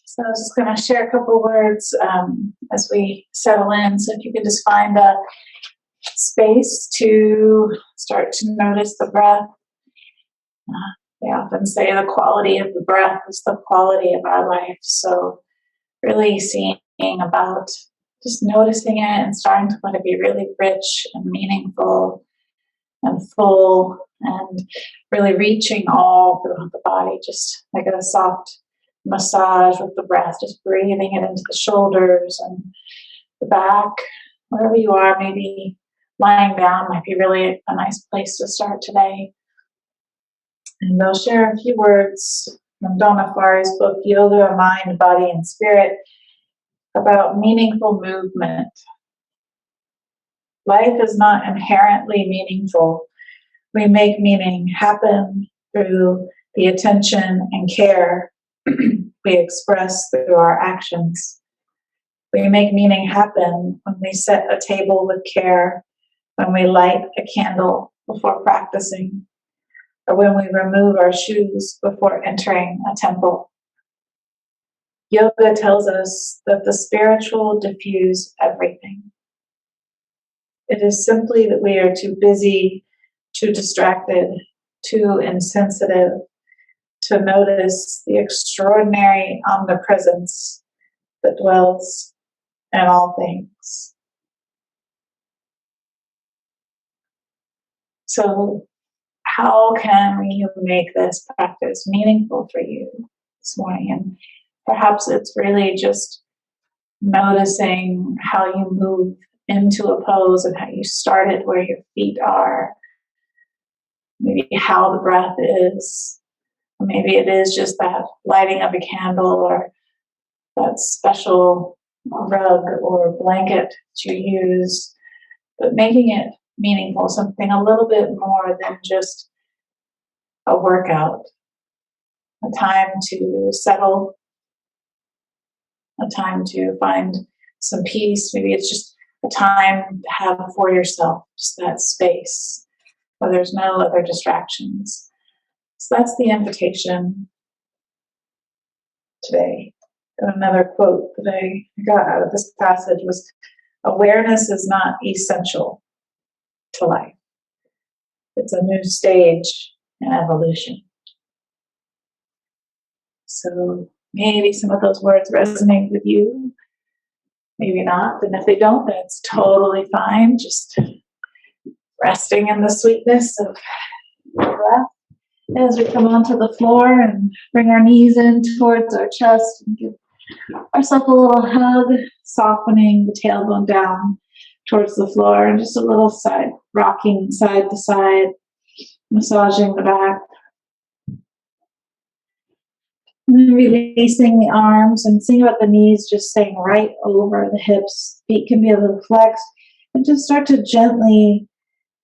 So I was just going to share a couple words as we settle in. So if you could just find a space to start to notice the breath. They often say the quality of the breath is the quality of our life. So really seeing about just noticing it and starting to let it be really rich and meaningful and full and really reaching all throughout the body, just like a soft massage with the breath, just breathing it into the shoulders and the back, wherever you are. Maybe lying down might be really a nice place to start today. And they'll share a few words from Donna Farah's book, Yoga, Mind, Body, and Spirit, about meaningful movement. Life is not inherently meaningful. We make meaning happen through the attention and care we express through our actions. We make meaning happen when we set a table with care, when we light a candle before practicing, or when we remove our shoes before entering a temple. Yoga tells us that the spiritual diffuse everything. It is simply that we are too busy, too distracted, too insensitive to notice the extraordinary omnipresence that dwells in all things. So, how can you make this practice meaningful for you this morning? And perhaps it's really just noticing how you move into a pose and how you start it, where your feet are, maybe how the breath is. Maybe it is just that lighting of a candle or that special rug or blanket that you use, but making it meaningful, something a little bit more than just a workout, a time to settle, a time to find some peace. Maybe it's just a time to have for yourself, just that space where there's no other distractions. So that's the invitation today. And another quote that I got out of this passage was, awareness is not essential to life. It's a new stage in evolution. So maybe some of those words resonate with you, maybe not. And if they don't, then it's totally fine. Just resting in the sweetness of the breath as we come onto the floor and bring our knees in towards our chest and give ourselves a little hug, softening the tailbone down towards the floor, and just a little side, rocking side to side, massaging the back. And then releasing the arms and seeing about the knees just staying right over the hips. Feet can be a little flexed, and just start to gently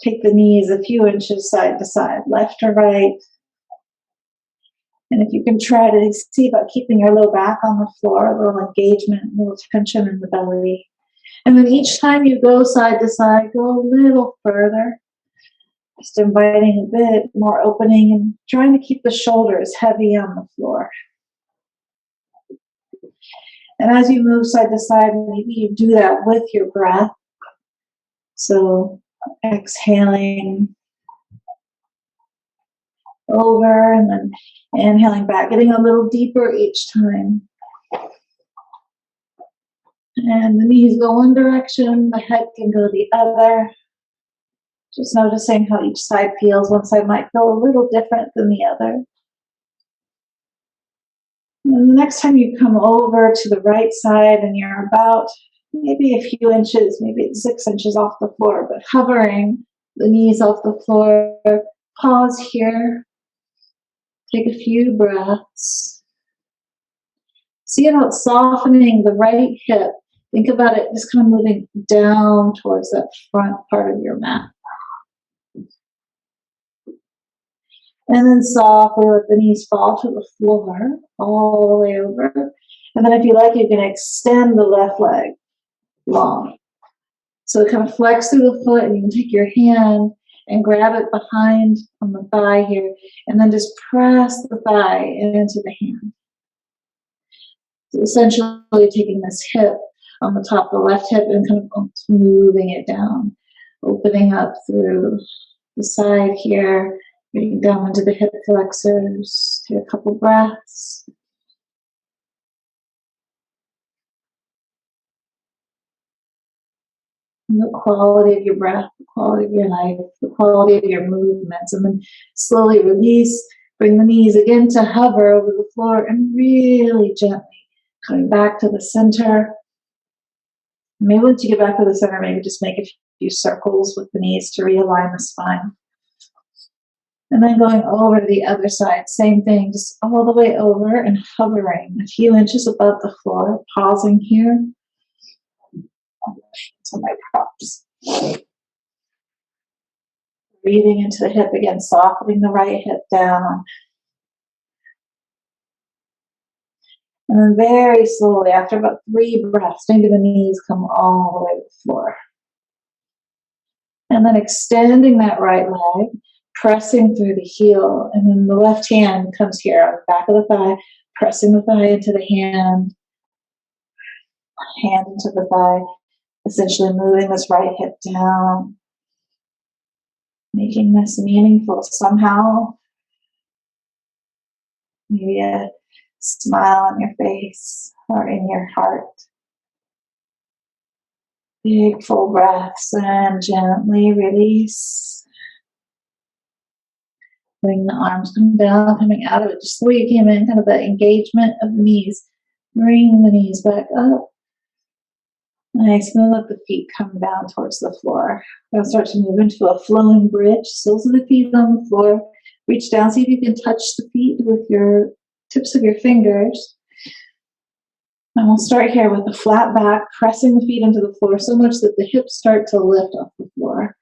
take the knees a few inches side to side, left or right. And if you can try to see about keeping your low back on the floor, a little engagement, a little tension in the belly. And then each time you go side to side, go a little further. Just inviting a bit more opening and trying to keep the shoulders heavy on the floor. And as you move side to side, maybe you do that with your breath. So exhaling over and then inhaling back, getting a little deeper each time. And the knees go one direction, the head can go the other. Just noticing how each side feels. One side might feel a little different than the other. And the next time you come over to the right side and you're about maybe a few inches, maybe it's 6 inches off the floor, but hovering the knees off the floor, pause here. Take a few breaths. See about softening the right hip. Think about it just kind of moving down towards that front part of your mat. And then softly let the knees fall to the floor, all the way over. And then if you like, you can extend the left leg long. So kind of flex through the foot, and you can take your hand and grab it behind on the thigh here, and then just press the thigh into the hand. Essentially taking this hip on the top of the left hip and kind of moving it down, opening up through the side here, getting down into the hip flexors. Take a couple breaths. And the quality of your breath, the quality of your life, the quality of your movements, and then slowly release. Bring the knees again to hover over the floor and really gently coming back to the center. Maybe once you get back to the center, maybe just make a few circles with the knees to realign the spine. And then going over to the other side, same thing, just all the way over and hovering a few inches above the floor, pausing here. So my props. Breathing into the hip again, softening the right hip down. And then very slowly, after about 3 breaths, maybe the knees come all the way to the floor. And then extending that right leg, pressing through the heel, and then the left hand comes here on the back of the thigh, pressing the thigh into the hand into the thigh, essentially moving this right hip down, making this meaningful somehow. Maybe a smile on your face or in your heart. Big full breaths and gently release. Letting the arms come down, coming out of it just the way you came in, kind of the engagement of the knees. Bring the knees back up. Nice. Gonna let the feet come down towards the floor. Gonna start to move into a flowing bridge. Soles of the feet on the floor. Reach down. See if you can touch the feet with your tips of your fingers. And we'll start here with a flat back, pressing the feet into the floor so much that the hips start to lift off the floor.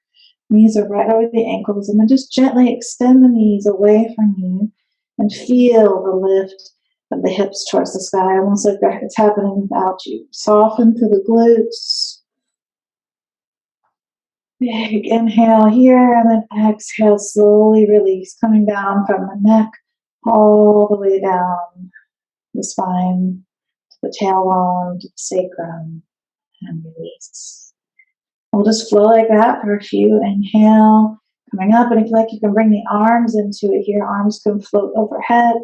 Knees are right over the ankles, and then just gently extend the knees away from you and feel the lift of the hips towards the sky, almost like it's happening without you. Soften through the glutes. Big inhale here, and then exhale, slowly release, coming down from the neck all the way down the spine, to the tailbone, to the sacrum, and release. We'll just flow like that for a few. Inhale, coming up, and if you like, you can bring the arms into it here. Arms can float overhead.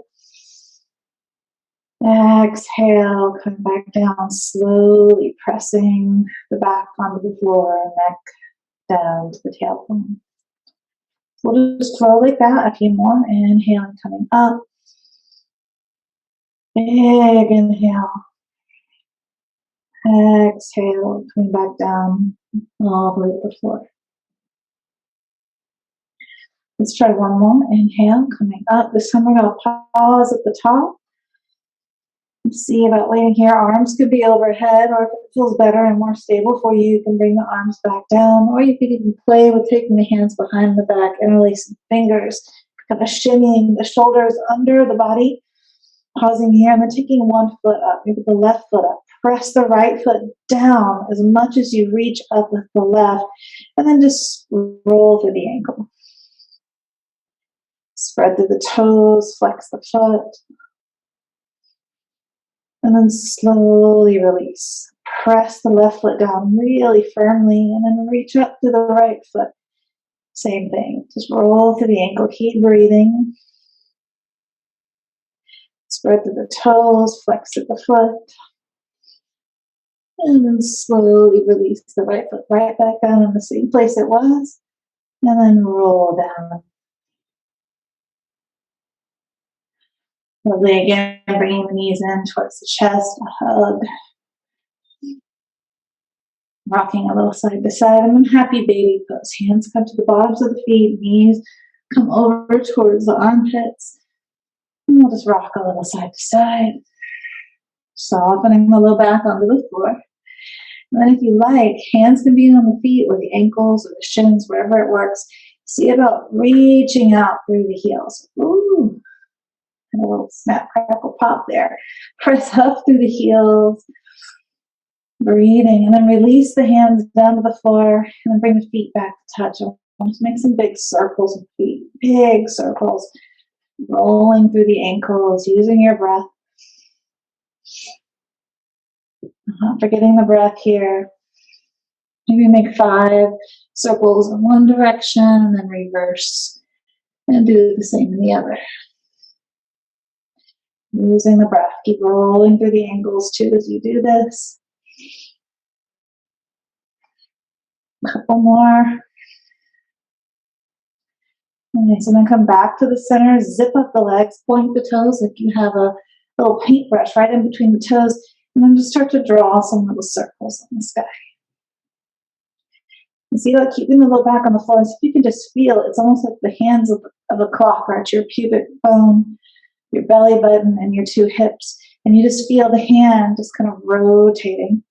Exhale, coming back down, slowly pressing the back onto the floor, neck down to the tailbone. We'll just flow like that, a few more. Inhaling, coming up. Big inhale. Exhale, coming back down all the way to the floor. Let's try one more. Inhale, coming up. This time we're going to pause at the top. See about waiting here. Arms could be overhead, or if it feels better and more stable for you, you can bring the arms back down, or you could even play with taking the hands behind the back and releasing fingers, kind of shimmying the shoulders under the body, pausing here, and then taking one foot up, maybe the left foot up. Press the right foot down as much as you reach up with the left, and then just roll through the ankle. Spread through the toes, flex the foot. And then slowly release. Press the left foot down really firmly and then reach up to the right foot. Same thing. Just roll through the ankle. Keep breathing. Spread through the toes. Flex through the foot. And then slowly release the right foot right back down in the same place it was. And then roll down. Lovely. Again, bringing the knees in towards the chest, a hug. Rocking a little side to side. And then happy baby pose. Hands come to the bottoms of the feet, knees come over towards the armpits. And we'll just rock a little side to side. Softening the low back onto the floor. And then if you like, hands can be on the feet or the ankles or the shins, wherever it works. See about reaching out through the heels. Ooh. And a little snap, crackle, pop there. Press up through the heels. Breathing. And then release the hands down to the floor. And then bring the feet back to touch. Just make some big circles of feet. Big circles. Rolling through the ankles. Using your breath. Not forgetting the breath here. Maybe make 5 circles in one direction and then reverse and do the same in the other. Using the breath. Keep rolling through the angles too as you do this. A couple more. Nice, and then come back to the center, zip up the legs, point the toes like you have a little paintbrush right in between the toes, and then just start to draw some little circles in the sky. And see, like keeping the low back on the floor, and see if you can just feel, it's almost like the hands of a clock are at your pubic bone, your belly button, and your 2 hips, and you just feel the hand just kind of rotating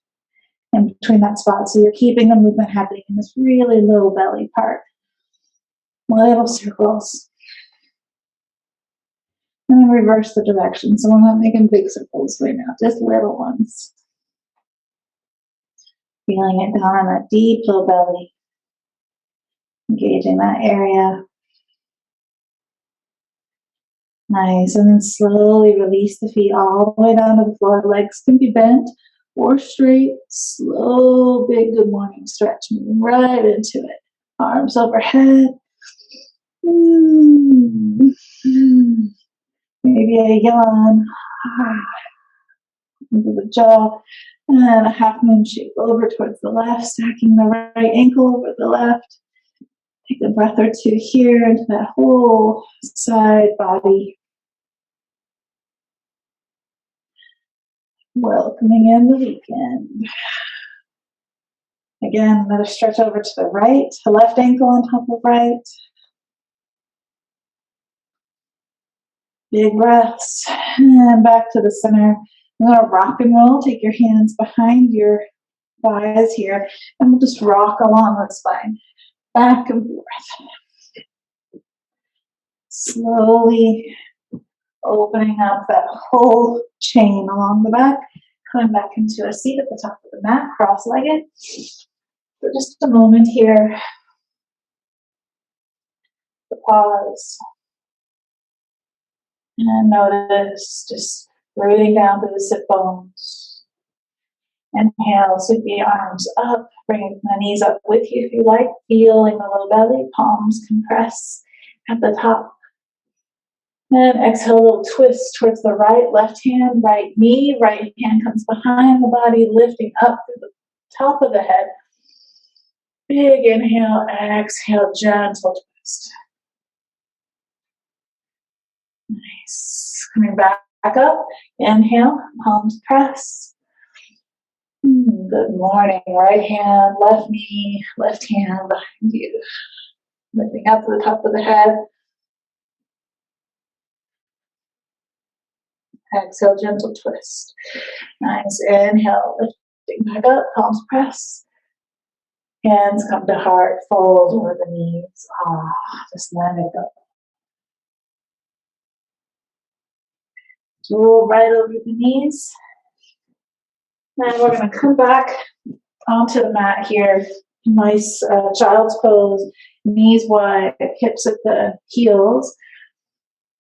in between that spot, so you're keeping the movement happening in this really low belly part. Little circles. And then reverse the direction. So we're not making big circles right now, just little ones. Feeling it down on that deep low belly. Engaging that area. Nice. And then slowly release the feet all the way down to the floor. Legs can be bent or straight. Slow, big good morning stretch. Moving right into it. Arms overhead. Maybe a yawn. Into the jaw. And a half moon shape over towards the left. Stacking the right ankle over the left. Take a breath or 2 here into that whole side body. Welcoming in the weekend. Again, another stretch over to the right. The left ankle on top of right. Big breaths. And back to the center. We're going to rock and roll. Take your hands behind your thighs here. And we'll just rock along the spine. Back and forth. Slowly opening up that whole chain along the back. Coming back into a seat at the top of the mat. Cross-legged. For just a moment here. Pause. And notice just rooting down to the sit bones. Inhale, sweep the arms up, bring the knees up with you if you like, feeling the low belly, palms compress at the top. And exhale, a little twist towards the right, left hand, right knee, right hand comes behind the body, lifting up to the top of the head. Big inhale, exhale, gentle twist. Nice. Coming back up. Inhale, palms press. Good morning. Right hand, left knee, left hand behind you. Lifting up to the top of the head. Exhale, gentle twist. Nice. Inhale, lifting back up, palms press. Hands come to heart, fold over the knees. Just let it go. Roll right over the knees. And we're going to come back onto the mat here. Nice child's pose. Knees wide, hips at the heels.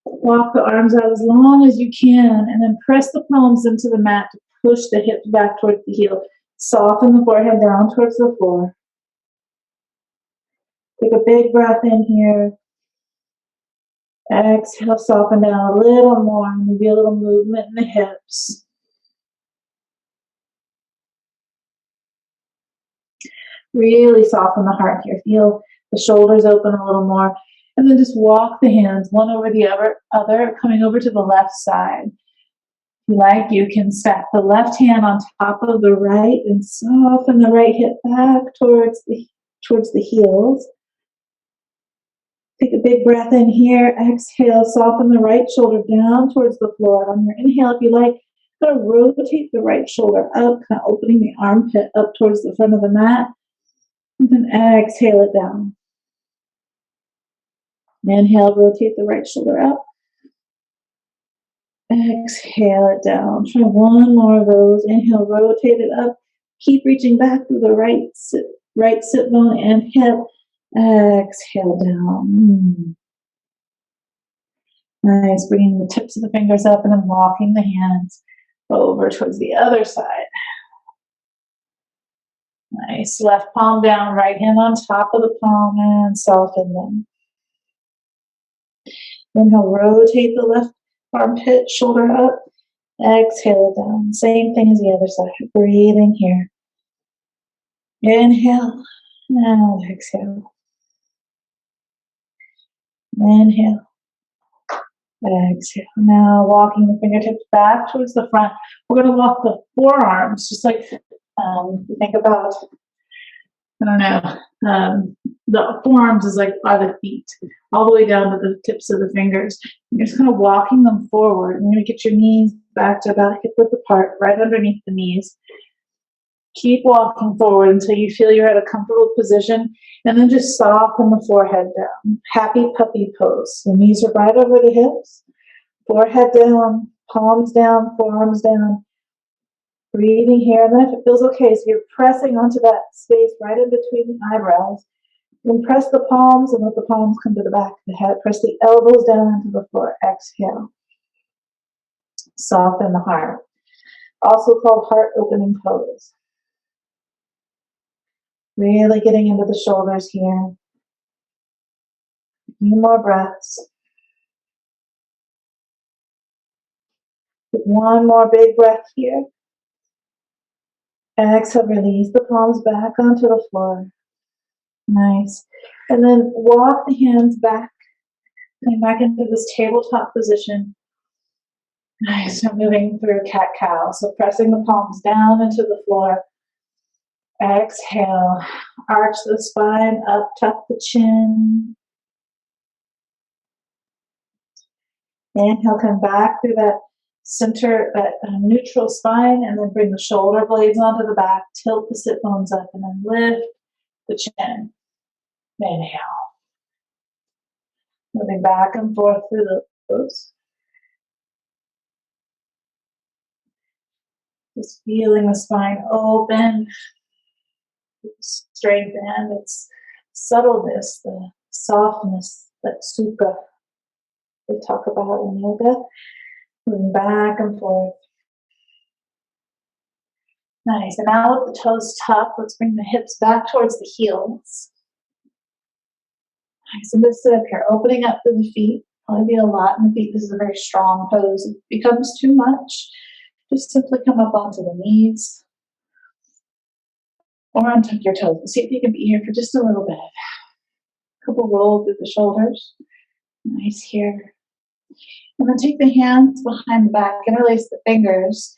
Walk the arms out as long as you can, and then press the palms into the mat to push the hips back towards the heel. Soften the forehead down towards the floor. Take a big breath in here. Exhale, soften down a little more. Maybe a little movement in the hips. Really soften the heart here. Feel the shoulders open a little more. And then just walk the hands one over the other, coming over to the left side. If you like, you can stack the left hand on top of the right and soften the right hip back towards the heels. Take a big breath in here. Exhale, soften the right shoulder down towards the floor. On your inhale, if you like, kind of rotate the right shoulder up, kind of opening the armpit up towards the front of the mat. And then exhale it down. Inhale, rotate the right shoulder up. Exhale it down. Try one more of those. Inhale, rotate it up. Keep reaching back through the right sit bone and hip. Exhale down. Nice. Bringing the tips of the fingers up and then walking the hands over towards the other side. Nice. Left palm down, right hand on top of the palm, and soften them. Inhale, rotate the left armpit, shoulder up. Exhale it down. Same thing as the other side. Breathing here. Inhale and exhale. Inhale. Exhale. Now walking the fingertips back towards the front. We're going to walk the forearms, just like you think about, I don't know, the forearms is like are the feet, all the way down to the tips of the fingers. You're just kind of walking them forward. You're going to get your knees back to about hip width apart, right underneath the knees. Keep walking forward until you feel you're at a comfortable position, and then just soften the forehead down. Happy puppy pose. The knees are right over the hips. Forehead down, palms down, forearms down. Breathing here, and then if it feels okay, so you're pressing onto that space right in between the eyebrows. You can press the palms and let the palms come to the back of the head. Press the elbows down into the floor. Exhale. Soften the heart. Also called heart opening pose. Really getting into the shoulders here. A few more breaths. Take one more big breath here. Exhale, release the palms back onto the floor. Nice. And then walk the hands back. Coming back into this tabletop position. Nice. So moving through cat-cow. So pressing the palms down into the floor. Exhale. Arch the spine up, tuck the chin. Inhale, come back through that center, that neutral spine, and then bring the shoulder blades onto the back. Tilt the sit bones up, and then lift the chin. Inhale. Moving back and forth through those. Just feeling the spine open, strengthen its subtleness, the softness, that sukha they talk about in yoga. Moving back and forth. Nice. And now with the toes tucked, let's bring the hips back towards the heels. Nice. And just sit up here, opening up through the feet. Probably be a lot in the feet. This is a very strong pose. If it becomes too much, just simply come up onto the knees or untuck your toes. See if you can be here for just a little bit. Couple roll through the shoulders. Nice here. And then take the hands behind the back, interlace the fingers,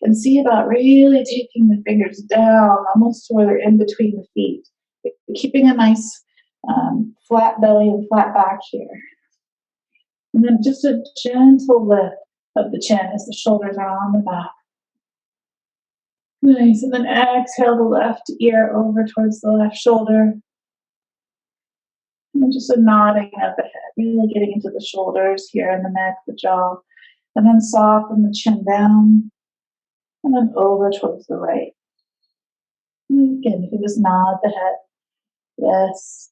and see about really taking the fingers down, almost to where they're in between the feet. Keeping a nice flat belly and flat back here. And then just a gentle lift of the chin as the shoulders are on the back. Nice. And then exhale the left ear over towards the left shoulder. And then just a nodding of the head, really getting into the shoulders here and the neck, the jaw. And then soften the chin down. And then over towards the right. And again, you can just nod the head. Yes.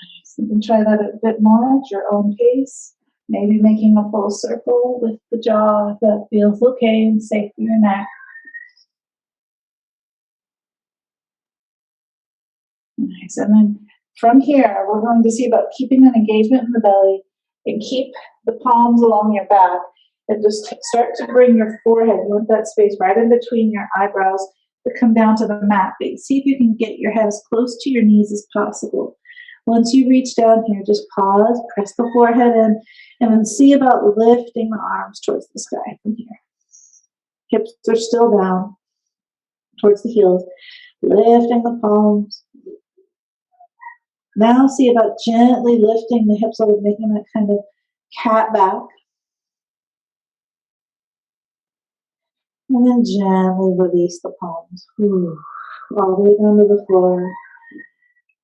Nice. You can try that a bit more at your own pace. Maybe making a full circle with the jaw if that feels okay and safe for your neck. Nice. And then from here, we're going to see about keeping an engagement in the belly and keep the palms along your back and just start to bring your forehead, you want that space right in between your eyebrows to come down to the mat. See if you can get your head as close to your knees as possible. Once you reach down here, just pause, press the forehead in, and then see about lifting the arms towards the sky from here. Hips are still down towards the heels, lifting the palms. Now see about gently lifting the hips over, making that kind of cat back. And then gently release the palms. All the way down to the floor.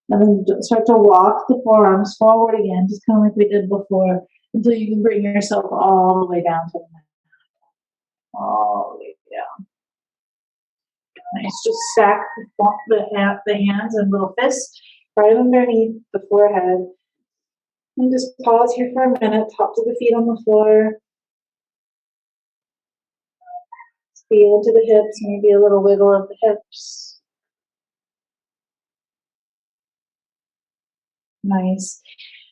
And then start to walk the forearms forward again, just kind of like we did before, until you can bring yourself all the way down to the mat. All the way down. Nice. Just stack the hands and little fists right underneath the forehead. And just pause here for a minute, tops of the feet on the floor. Feel into the hips, maybe a little wiggle of the hips. Nice.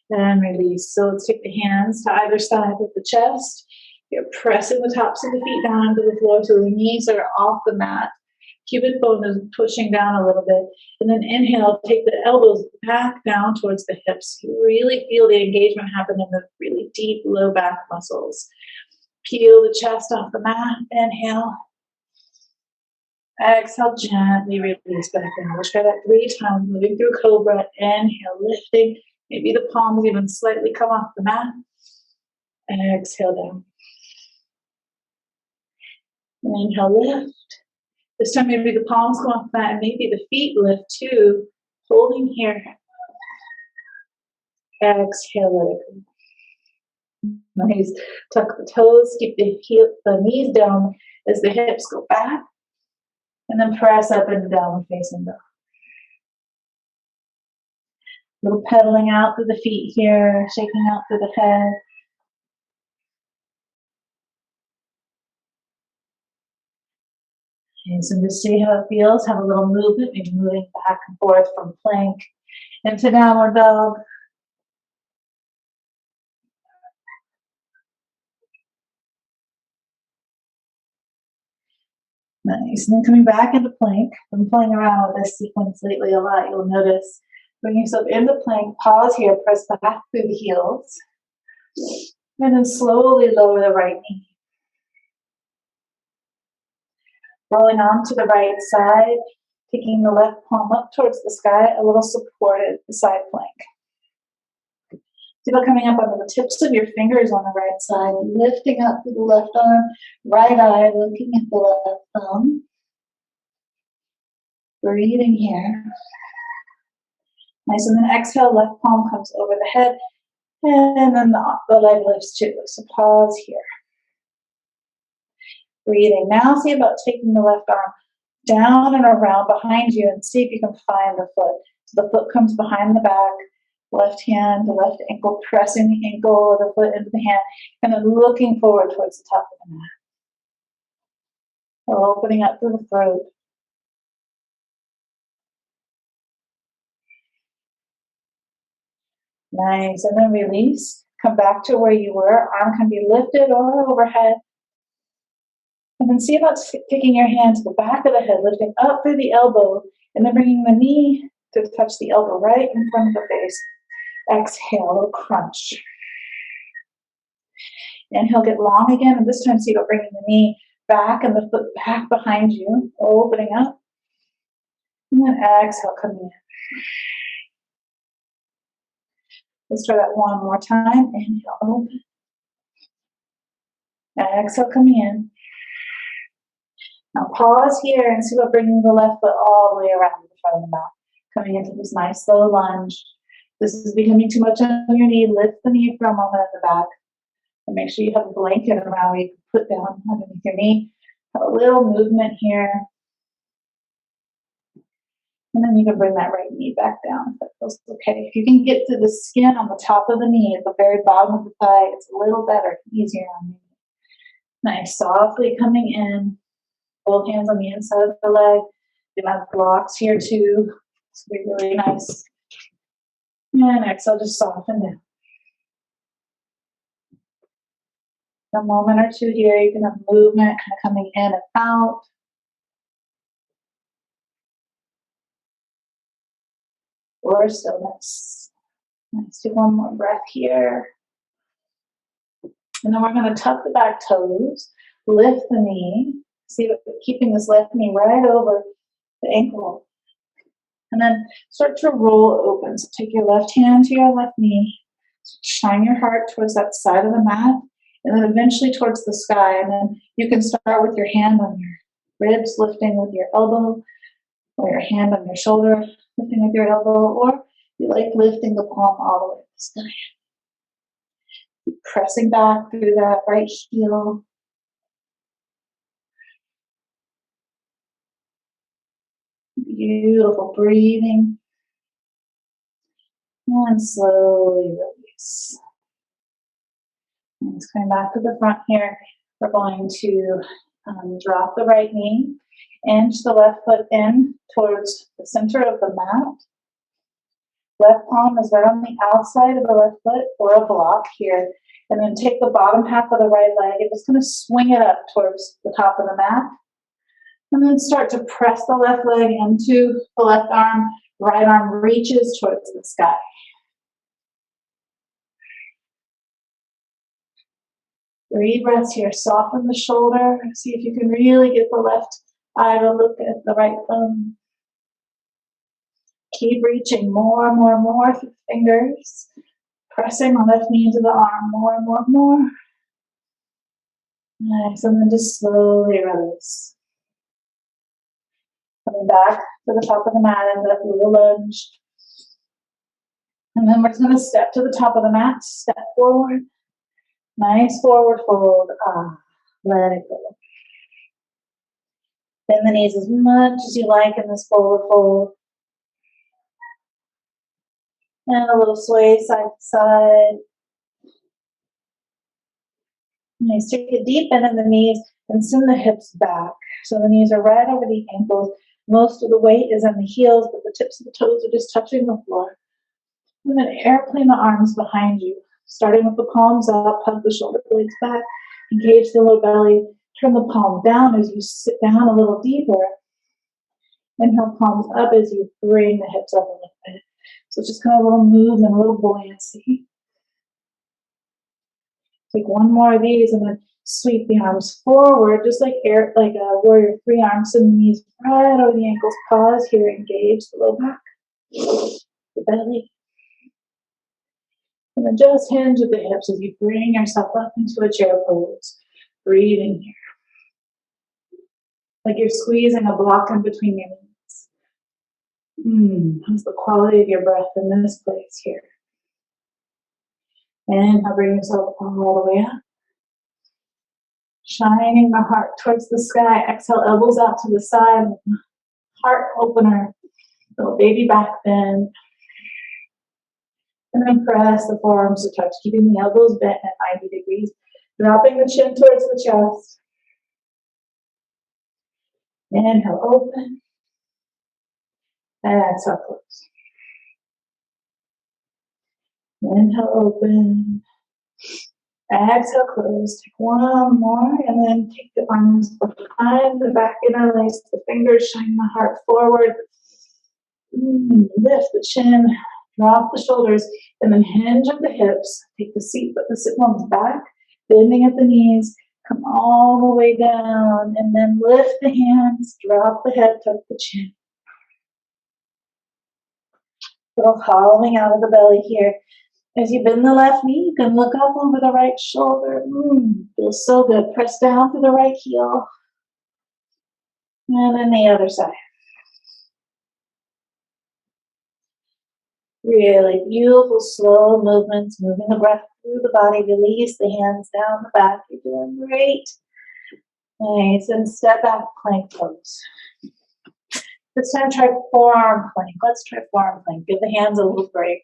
And release. So let's take the hands to either side of the chest. You're pressing the tops of the feet down into the floor so the knees are off the mat. Cupid bone is pushing down a little bit. And then inhale, take the elbows back down towards the hips. You really feel the engagement happen in the really deep low back muscles. Peel the chest off the mat. Inhale. Exhale, gently release back down. We'll try that 3 times, moving through cobra. Inhale, lifting. Maybe the palms even slightly come off the mat. Exhale down. Inhale, lift. This time maybe the palms go off the mat and maybe the feet lift too. Holding here. Exhale, let it go. Nice. Tuck the toes, keep the knees down as the hips go back. And then press up into downward facing dog. Little pedaling out through the feet here, shaking out through the head. And so just see how it feels. Have a little movement, maybe moving back and forth from plank into downward dog. Nice. And then coming back into plank. I'm playing around with this sequence lately a lot. You'll notice. Bring yourself into plank. Pause here. Press back through the heels. And then slowly lower the right knee. Rolling onto the right side. Taking the left palm up towards the sky. A little supported side plank. Feel coming up onto the tips of your fingers on the right side, lifting up through the left arm, right eye, looking at the left thumb. Breathing here. Nice, and then exhale, left palm comes over the head, and then the leg lifts too. So pause here. Breathing. Now see about taking the left arm down and around behind you and see if you can find the foot. So the foot comes behind the back. Left hand, the left ankle, pressing the ankle or the foot into the hand, and then looking forward towards the top of the mat. Opening up through the throat. Nice, and then release. Come back to where you were. Arm can be lifted or overhead. And then see about taking your hand to the back of the head, lifting up through the elbow, and then bringing the knee to touch the elbow right in front of the face. Exhale, a little crunch. Inhale, get long again, and this time see about bringing the knee back and the foot back behind you, opening up. And then exhale, coming in. Let's try that one more time. Inhale, open. Exhale, coming in. Now pause here and see about bringing the left foot all the way around to the front of the mat. Coming into this nice slow lunge. This is becoming too much on your knee. Lift the knee for a moment at the back. And make sure you have a blanket around where you can put down underneath your knee. Have a little movement here. And then you can bring that right knee back down if that feels okay. If you can get to the skin on the top of the knee at the very bottom of the thigh, it's a little better, easier on you. Nice, softly coming in. Both hands on the inside of the leg. You can have blocks here too. It's going to be really nice. And exhale, just soften down. A moment or two here, you can have movement kind of coming in and out. Or stillness. Let's do one more breath here. And then we're going to tuck the back toes, lift the knee. See, keeping this left knee right over the ankle. And then start to roll open. So take your left hand to your left knee. Shine your heart towards that side of the mat. And then eventually towards the sky. And then you can start with your hand on your ribs, lifting with your elbow, or your hand on your shoulder, lifting with your elbow, or you like lifting the palm all the way to the sky. Keep pressing back through that right heel. Beautiful breathing. And slowly release. And just coming back to the front here. We're going to Drop the right knee, inch the left foot in towards the center of the mat. Left palm is right on the outside of the left foot or a block here. And then take the bottom half of the right leg and just going to swing it up towards the top of the mat. And then start to press the left leg into the left arm. Right arm reaches towards the sky. Three breaths here. Soften the shoulder. See if you can really get the left eye to look at the right thumb. Keep reaching more and more and more through the fingers. Pressing the left knee into the arm more and more and more. Nice. And then just slowly release. Coming back to the top of the mat and that little lunge. And then we're just going to step to the top of the mat. Step forward. Nice forward fold. Let it go. Bend the knees as much as you like in this forward fold. And a little sway side to side. Nice. Take a deep bend in the knees and send the hips back. So the knees are right over the ankles. Most of the weight is on the heels, but the tips of the toes are just touching the floor. And then airplane the arms behind you. Starting with the palms up, hug the shoulder blades back, engage the lower belly, turn the palm down as you sit down a little deeper. Inhale, palms up as you bring the hips up a little bit. So just kind of a little movement, a little buoyancy. Take one more of these and then sweep the arms forward, just like a warrior three arms and knees right over the ankles. Pause here, engage the low back, the belly. And then just hinge at the hips as you bring yourself up into a chair pose. Breathing here. Like you're squeezing a block in between your knees. How's the quality of your breath in this place here? Inhale, bring yourself all the way up. Shining the heart towards the sky. Exhale, elbows out to the side. Heart opener. Little baby back bend. And then press the forearms to touch, keeping the elbows bent at 90 degrees. Dropping the chin towards the chest. Inhale, open. Exhale, close. Inhale, open. Exhale, close. Take one more, and then take the arms behind the back, interlace the fingers, shine the heart forward. Lift the chin, drop the shoulders, and then hinge at the hips. Take the seat, put the sit bones back, bending at the knees. Come all the way down, and then lift the hands, drop the head, tuck the chin. Little hollowing out of the belly here. As you bend the left knee, you can look up over the right shoulder. Feels so good. Press down through the right heel. And then the other side. Really beautiful, slow movements, moving the breath through the body. Release the hands down the back. You're doing great. Nice. And step back, plank pose. This time try forearm plank. Let's try forearm plank. Give the hands a little break.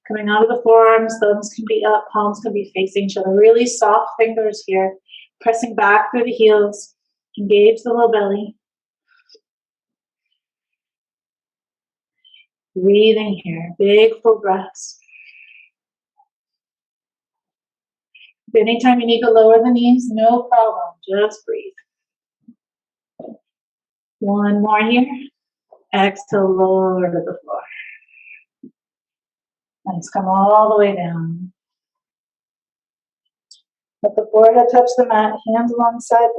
Coming out of the forearms, thumbs can be up, palms can be facing each other. Really soft fingers here. Pressing back through the heels. Engage the low belly. Breathing here. Big full breaths. Anytime you need to lower the knees, no problem. Just breathe. One more here. Exhale, lower to the floor. Nice. Come all the way down. Let the forehead touch the mat. Hands alongside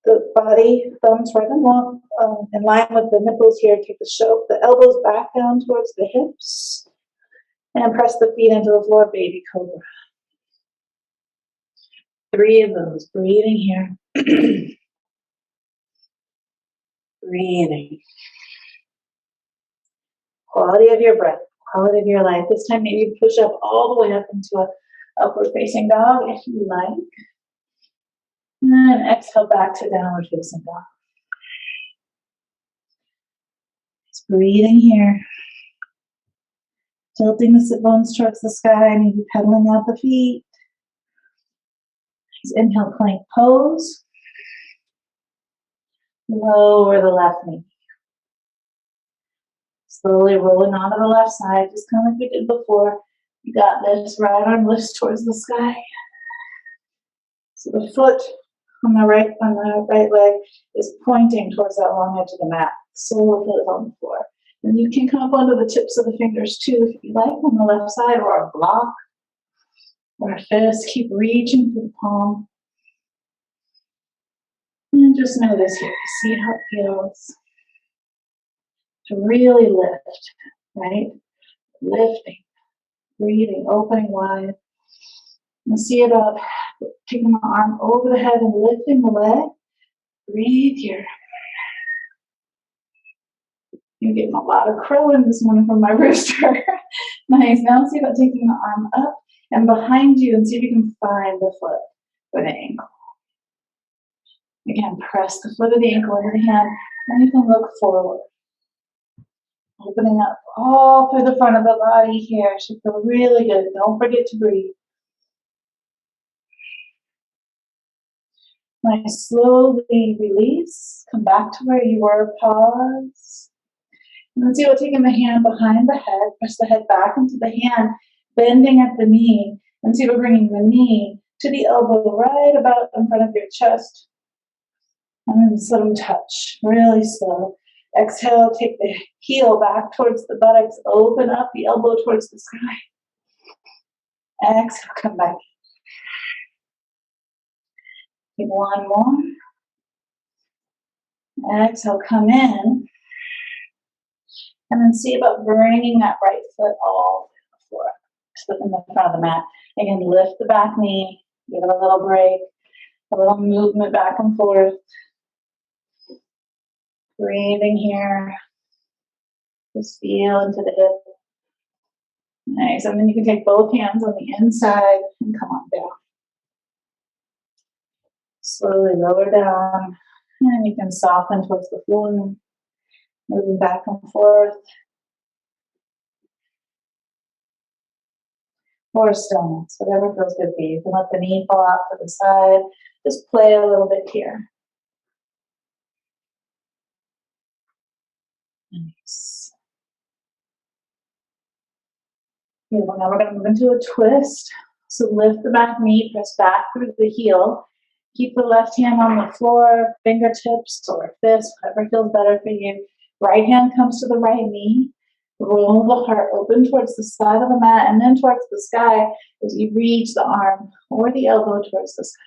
the body. Thumbs right in line with the nipples here. Take the elbows back down towards the hips. And press the feet into the floor, baby cobra. 3 of those. Breathing here. Breathing. Quality of your breath, quality of your life. This time maybe push up all the way up into a upward facing dog if you like. And exhale back to downward facing dog. Just breathing here. Tilting the sit bones towards the sky, maybe pedaling out the feet. Just inhale, plank pose. Lower the left knee. Slowly rolling onto the left side, just kind of like we did before. You got this. Right arm lifts towards the sky. So the foot on the right leg is pointing towards that long edge of the mat. The sole of the foot is on the floor. And you can come up onto the tips of the fingers too, if you like, on the left side, or a block, or a fist. Keep reaching for the palm. And just notice here, see how it feels to really lift, right? Lifting, breathing, opening wide. And see about taking the arm over the head and lifting the leg. Breathe here. You're getting a lot of crowing this morning from my rooster. Nice. Now see about taking the arm up and behind you and see if you can find the foot or the ankle. Again, press the foot or the ankle into the hand, and you can look forward. Opening up all through the front of the body here. It should feel really good. Don't forget to breathe. Nice. Slowly release. Come back to where you were. Pause. And then see about taking the hand behind the head. Press the head back into the hand, bending at the knee. And see about bringing the knee to the elbow right about in front of your chest. And then just let them touch. Really slow. Exhale, take the heel back towards the buttocks. Open up the elbow towards the sky. Exhale, come back. Take one more. Exhale, come in. And then see about bringing that right foot all the floor in the front of the mat. Again, lift the back knee. Give it a little break. A little movement back and forth. Breathing here. Just feel into the hip. Nice. And then you can take both hands on the inside and come on down. Slowly lower down. And you can soften towards the floor. Moving back and forth. Or stillness, whatever feels good for you. You can let the knee fall out to the side. Just play a little bit here. Nice. Beautiful. Now we're going to move into a twist. So lift the back knee, press back through the heel. Keep the left hand on the floor, fingertips or fist, whatever feels better for you. Right hand comes to the right knee. Roll the heart open towards the side of the mat and then towards the sky as you reach the arm or the elbow towards the sky.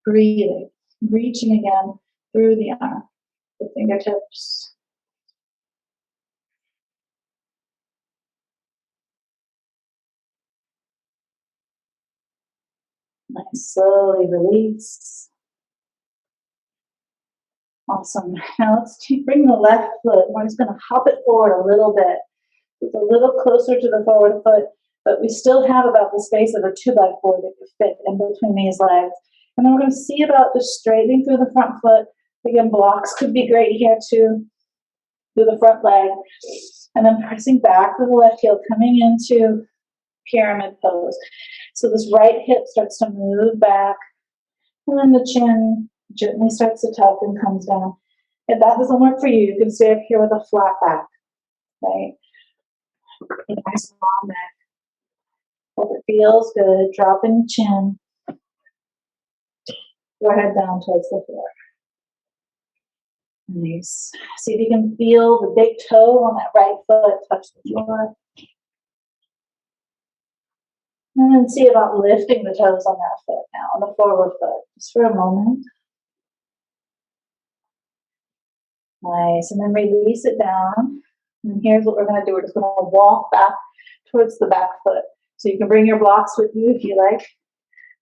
Breathing, reaching again through the arm, the fingertips. Nice, slowly release. Awesome. Now let's bring the left foot. We're just going to hop it forward a little bit. It's a little closer to the forward foot, but we still have about the space of a 2x4 that could fit in between these legs. And then we're going to see about just straightening through the front foot. Again, blocks could be great here too, through the front leg. And then pressing back with the left heel, coming into pyramid pose. So this right hip starts to move back, and then the chin gently starts to tuck and comes down. If that doesn't work for you, you can stay up here with a flat back, right? A nice long neck. If it feels good, dropping the chin. Forehead down towards the floor. Nice. See if you can feel the big toe on that right foot touch the floor. And then see about lifting the toes on that foot now, on the forward foot, just for a moment. Nice. And then release it down. And here's what we're going to do. We're just going to walk back towards the back foot. So you can bring your blocks with you if you like.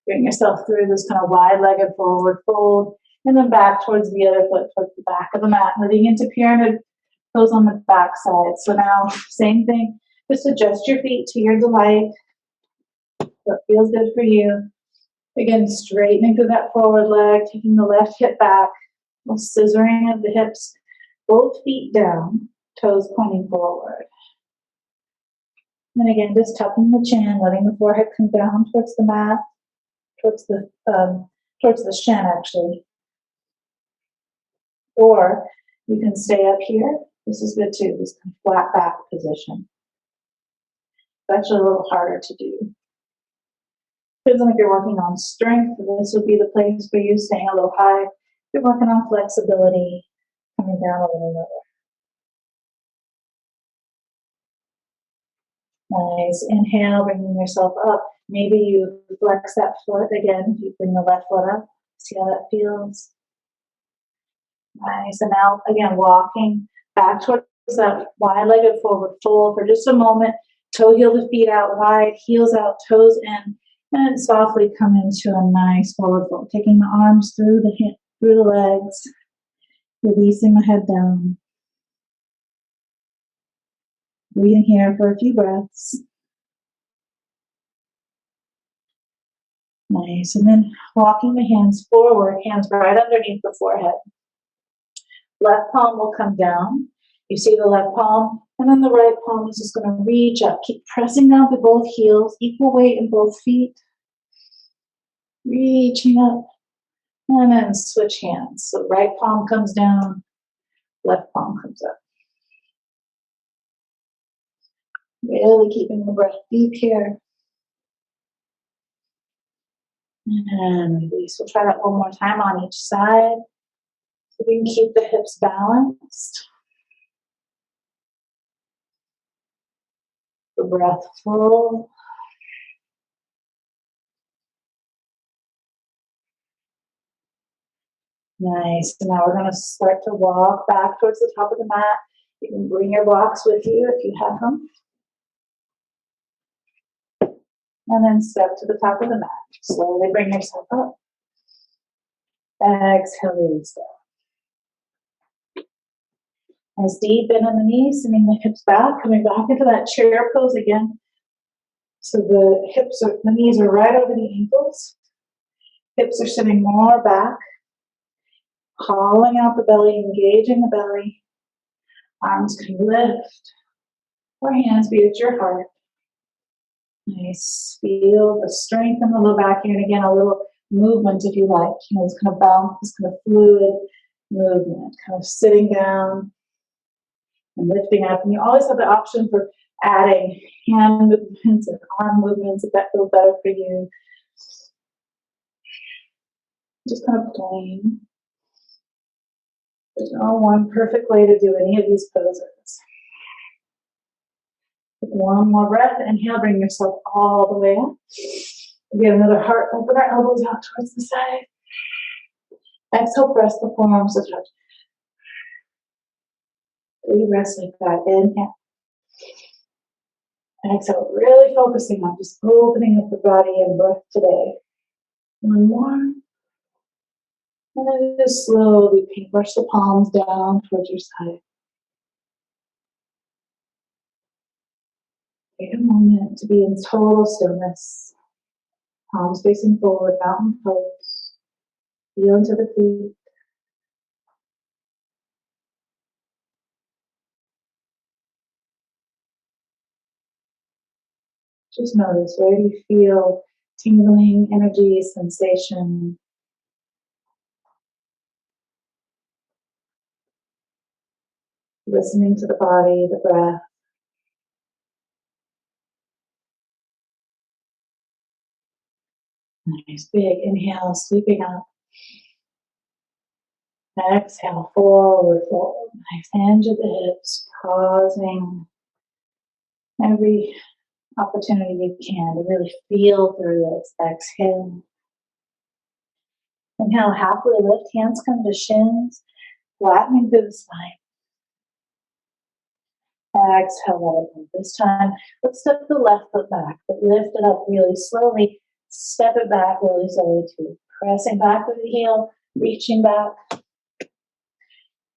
Bring yourself through this kind of wide-legged forward fold. And then back towards the other foot, towards the back of the mat. Moving into pyramid pose on the back side. So now, same thing. Just adjust your feet to your delight. What feels good for you. Again, straightening through that forward leg, taking the left hip back, a scissoring of the hips, both feet down, toes pointing forward. And again, just tucking the chin, letting the forehead come down towards the mat, towards the shin actually. Or you can stay up here. This is good too, this kind of flat back position. It's actually a little harder to do. Depends on if you're working on strength, this would be the place for you, staying a little high. If you're working on flexibility, coming down a little lower. Nice. Inhale, bringing yourself up. Maybe you flex that foot again. If you bring the left foot up, see how that feels. Nice. And now, again, walking back towards that wide-legged forward fold for just a moment. Toe heel the feet out wide, heels out, toes in, and softly come into a nice forward fold. Taking the arms through the legs, releasing the head down. Breathing here for a few breaths. Nice. And then walking the hands forward, hands right underneath the forehead. Left palm will come down. You see the left palm, and then the right palm is just going to reach up. Keep pressing down to both heels, equal weight in both feet. Reaching up, and then switch hands. So right palm comes down, left palm comes up. Really keeping the breath deep here. And release. We'll try that one more time on each side. So we can keep the hips balanced. The breath full. Nice. So now we're going to start to walk back towards the top of the mat. You can bring your blocks with you if you have them. And then step to the top of the mat. Slowly bring yourself up. Exhale, release down. Nice deep bend in the knees, sending the hips back, coming back into that chair pose again. So the knees are right over the ankles. Hips are sitting more back. Hollowing out the belly, engaging the belly. Arms can lift, or hands be at your heart. Nice. Feel the strength in the low back here, and again, a little movement if you like. You know, this kind of bounce, this kind of fluid movement, kind of sitting down and lifting up. And you always have the option for adding hand movements or arm movements if that feels better for you. Just kind of playing. There's no one perfect way to do any of these poses. Take one more breath. Inhale, bring yourself all the way up. Again, another heart. Open our elbows out towards the side. Exhale, press the forearms to touch. 3 breaths like that. Inhale. Exhale, really focusing on just opening up the body and breath today. One more. And then just slowly paintbrush the palms down towards your side. Take a moment to be in total stillness. Palms facing forward, mountain pose. Feel into the feet. Just notice, where do you feel tingling, energy, sensation? Listening to the body, the breath. Nice, big inhale, sweeping up. Exhale, forward fold. Nice, hinge at the hips, pausing every opportunity you can to really feel through this. Exhale. Inhale, halfway lift, hands come to shins, flattening through the spine. Exhale, let it go. This time, let's step the left foot back, but lift it up really slowly. Step it back really slowly too. Pressing back with the heel, reaching back.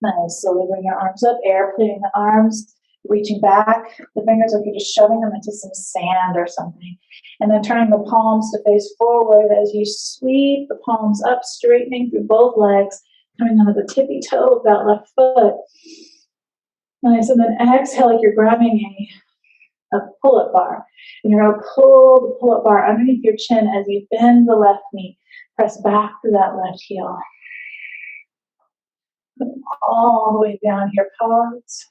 Nice. Slowly bring your arms up, airplaning the arms, reaching back. The fingers like you're just shoving them into some sand or something. And then turning the palms to face forward as you sweep the palms up, straightening through both legs, coming onto the tippy toe of that left foot. Nice. And then exhale like you're grabbing a pull-up bar. And you're going to pull the pull-up bar underneath your chin as you bend the left knee. Press back through that left heel. All the way down here, pause.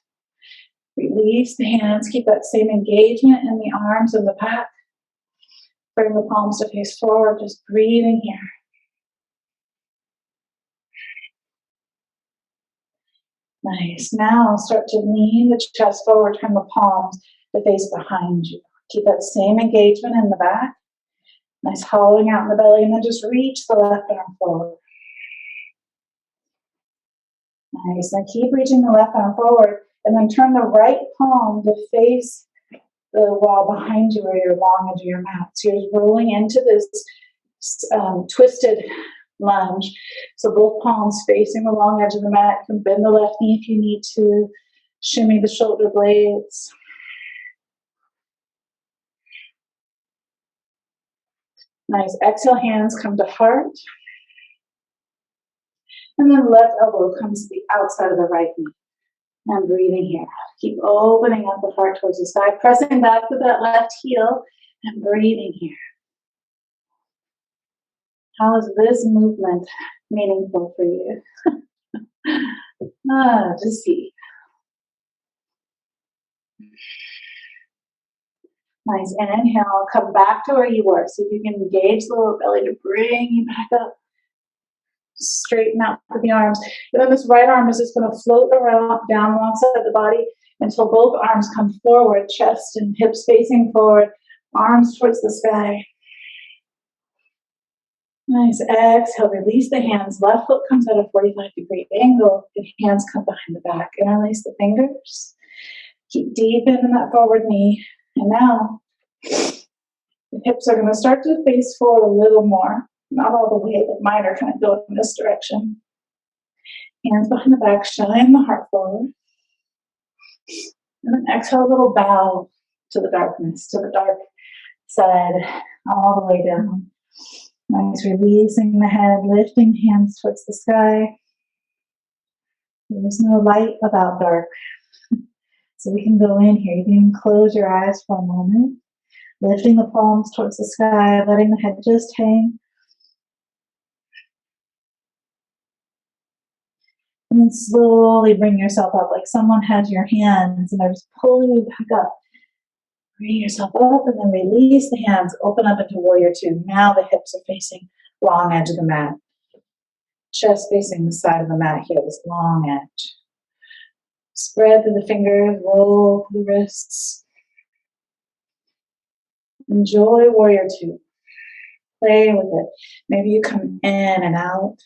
Release the hands, keep that same engagement in the arms and the back. Bring the palms to face forward, just breathing here. Nice. Now start to lean the chest forward, turn the palms to face behind you. Keep that same engagement in the back. Nice hollowing out in the belly, and then just reach the left arm forward. Nice. Now keep reaching the left arm forward, and then turn the right palm to face the wall behind you or your long edge of your mat. So you're just rolling into this twisted lunge. So both palms facing the long edge of the mat. You can bend the left knee if you need to. Shimmy the shoulder blades. Nice. Exhale, hands come to heart. And then left elbow comes to the outside of the right knee. And breathing here. Keep opening up the heart towards the sky. Pressing back with that left heel. And breathing here. How is this movement meaningful for you? Just see. Nice. Inhale. Come back to where you were. See if you can engage the lower belly to bring you back up. Straighten out with the arms. And then this right arm is just going to float around down alongside the body until both arms come forward, chest and hips facing forward, arms towards the sky. Nice. Exhale, release the hands. Left foot comes at a 45-degree angle, and hands come behind the back. Interlace the fingers. Keep deep in that forward knee. And now, the hips are going to start to face forward a little more. Not all the way, but mine are kind of going in this direction. Hands behind the back, shine the heart forward. And then exhale, a little bow to the darkness, to the dark side, all the way down. Nice, releasing the head, lifting the hands towards the sky. There's no light without dark. So we can go in here. You can close your eyes for a moment. Lifting the palms towards the sky, letting the head just hang. And then slowly bring yourself up, like someone has your hands and they're just pulling you back up. Bring yourself up and then release the hands. Open up into warrior two. Now the hips are facing long edge of the mat. Chest facing the side of the mat here, this long edge. Spread through the fingers, roll through the wrists. Enjoy warrior two. Play with it. Maybe you come in and out.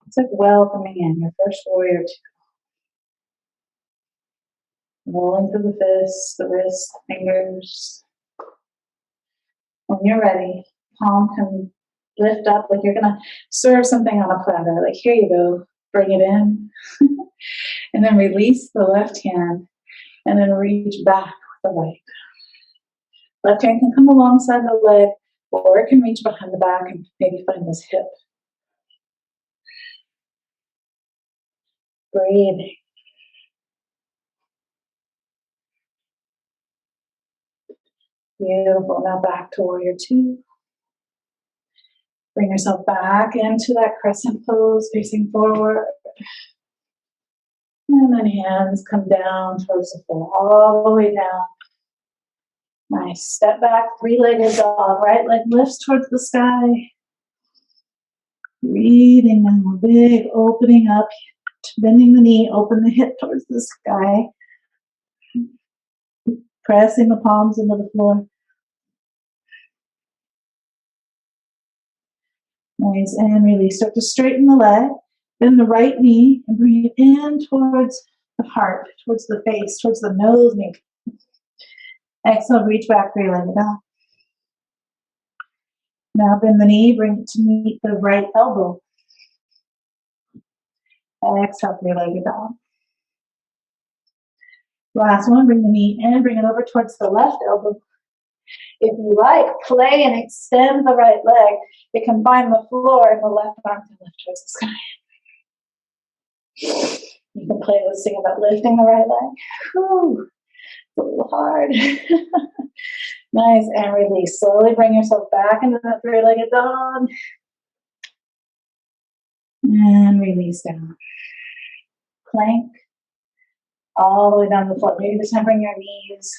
It's like welcoming in your first warrior two. Rolling through the fists, the wrists, the fingers. When you're ready, palm can lift up like you're going to serve something on a platter. Like, here you go. Bring it in. And then release the left hand. And then reach back with the right. Left hand can come alongside the leg, or it can reach behind the back and maybe find this hip. Breathing. Beautiful. Now back to warrior two. Bring yourself back into that crescent pose, facing forward. And then hands come down towards the floor, all the way down. Nice. Step back, three-legged dog. Right leg lifts towards the sky. Breathing now, big opening up, bending the knee, open the hip towards the sky. Pressing the palms into the floor. Nice, and release. Start to straighten the leg, bend the right knee, and bring it in towards the heart, towards the face, towards the nose, maybe. Exhale, reach back, three-legged dog. Now bend the knee, bring it to meet the right elbow. Exhale, three-legged dog. Last one, bring the knee in, bring it over towards the left elbow. If you like, play and extend the right leg. It can find the floor and the left arm can lift towards the sky. You can play with singing about lifting the right leg. Whew, it's a little hard. Nice, and release. Slowly bring yourself back into that three-legged dog. And release down. Plank. All the way down the floor. Maybe this time bring your knees.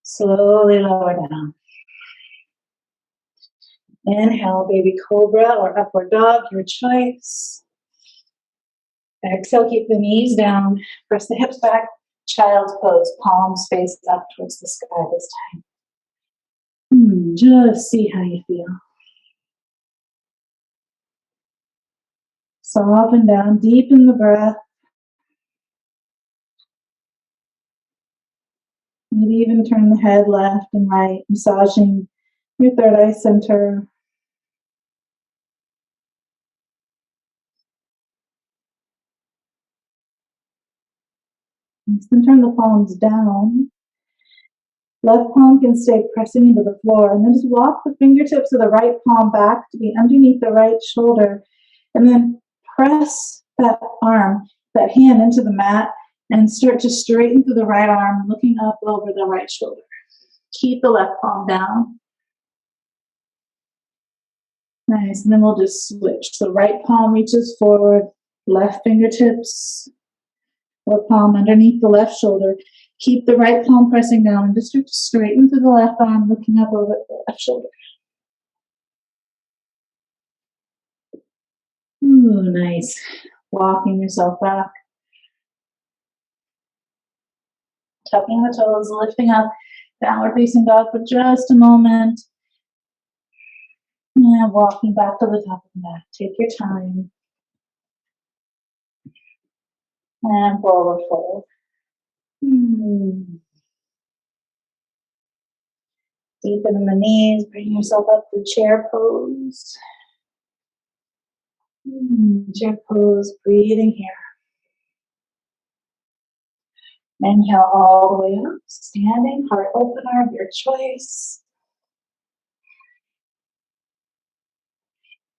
Slowly lower down. Inhale, baby cobra or upward dog, your choice. Exhale, keep the knees down. Press the hips back. Child's pose, palms face up towards the sky this time. Just see how you feel. Soften down, deepen the breath. Maybe even turn the head left and right, massaging your third eye center. Then turn the palms down. Left palm can stay pressing into the floor, and then just walk the fingertips of the right palm back to be underneath the right shoulder, and then press that arm, that hand into the mat, and start to straighten through the right arm, looking up over the right shoulder. Keep the left palm down. Nice, and then we'll just switch. The right palm reaches forward, left fingertips or palm underneath the left shoulder. Keep the right palm pressing down and just start to straighten through the left arm, looking up over the left shoulder. Ooh, nice. Walking yourself back. Tucking the toes, lifting up, downward facing dog for just a moment. And walking back to the top of the mat. Take your time. And forward fold. Deepen in the knees, bring yourself up to chair pose. Chair pose, breathing here. Inhale all the way up, standing, heart opener of your choice.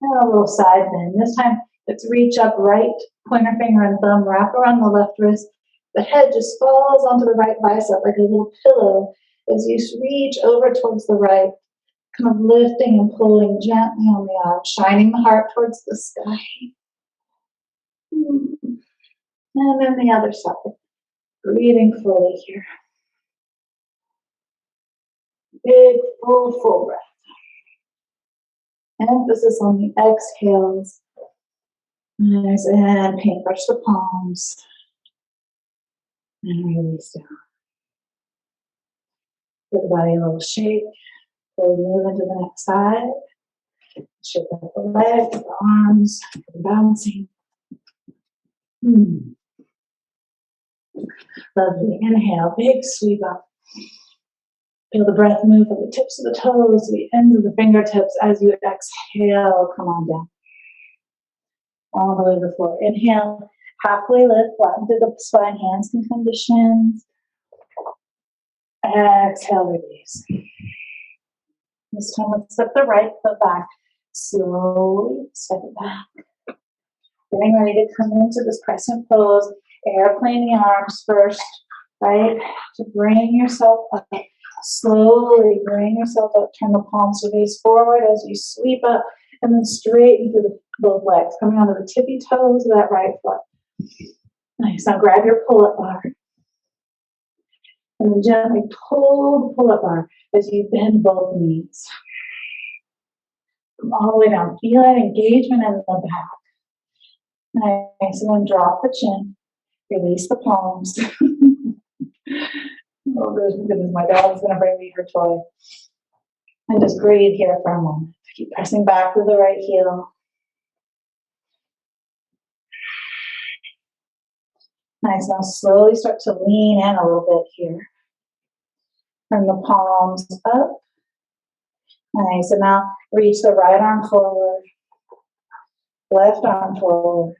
And a little side bend. This time, let's reach up right, pointer finger and thumb, wrap around the left wrist. The head just falls onto the right bicep like a little pillow as you reach over towards the right, kind of lifting and pulling gently on the arm, shining the heart towards the sky. And then the other side. Breathing fully here. Big, full breath. Emphasis on the exhales. Nice, and paintbrush the palms. And release down. Give the body a little shake. We'll move into the next side. Shake up the legs, the arms, bouncing. Lovely. Inhale, big sweep up. Feel the breath move from the tips of the toes to the ends of the fingertips as you exhale. Come on down. All the way to the floor. Inhale, halfway lift, flatten through the spine. Hands can come to shins. Exhale, release. This time, let's step the right foot back. Slowly step it back. Getting ready to come into this crescent pose. Airplane the arms first, right? To bring yourself up. Slowly bring yourself up. Turn the palms to face forward as you sweep up, and then straighten through both legs, coming onto the tippy toes of that right foot. Nice. Now grab your pull-up bar. And then gently pull the pull-up bar as you bend both knees. Come all the way down. Feel that engagement in the back. Nice. And then drop the chin. Release the palms. Oh goodness, my dog's going to bring me her toy. And just breathe here for a moment. Keep pressing back with the right heel. Nice. Now slowly start to lean in a little bit here. Turn the palms up. Nice. And now reach the right arm forward. Left arm forward.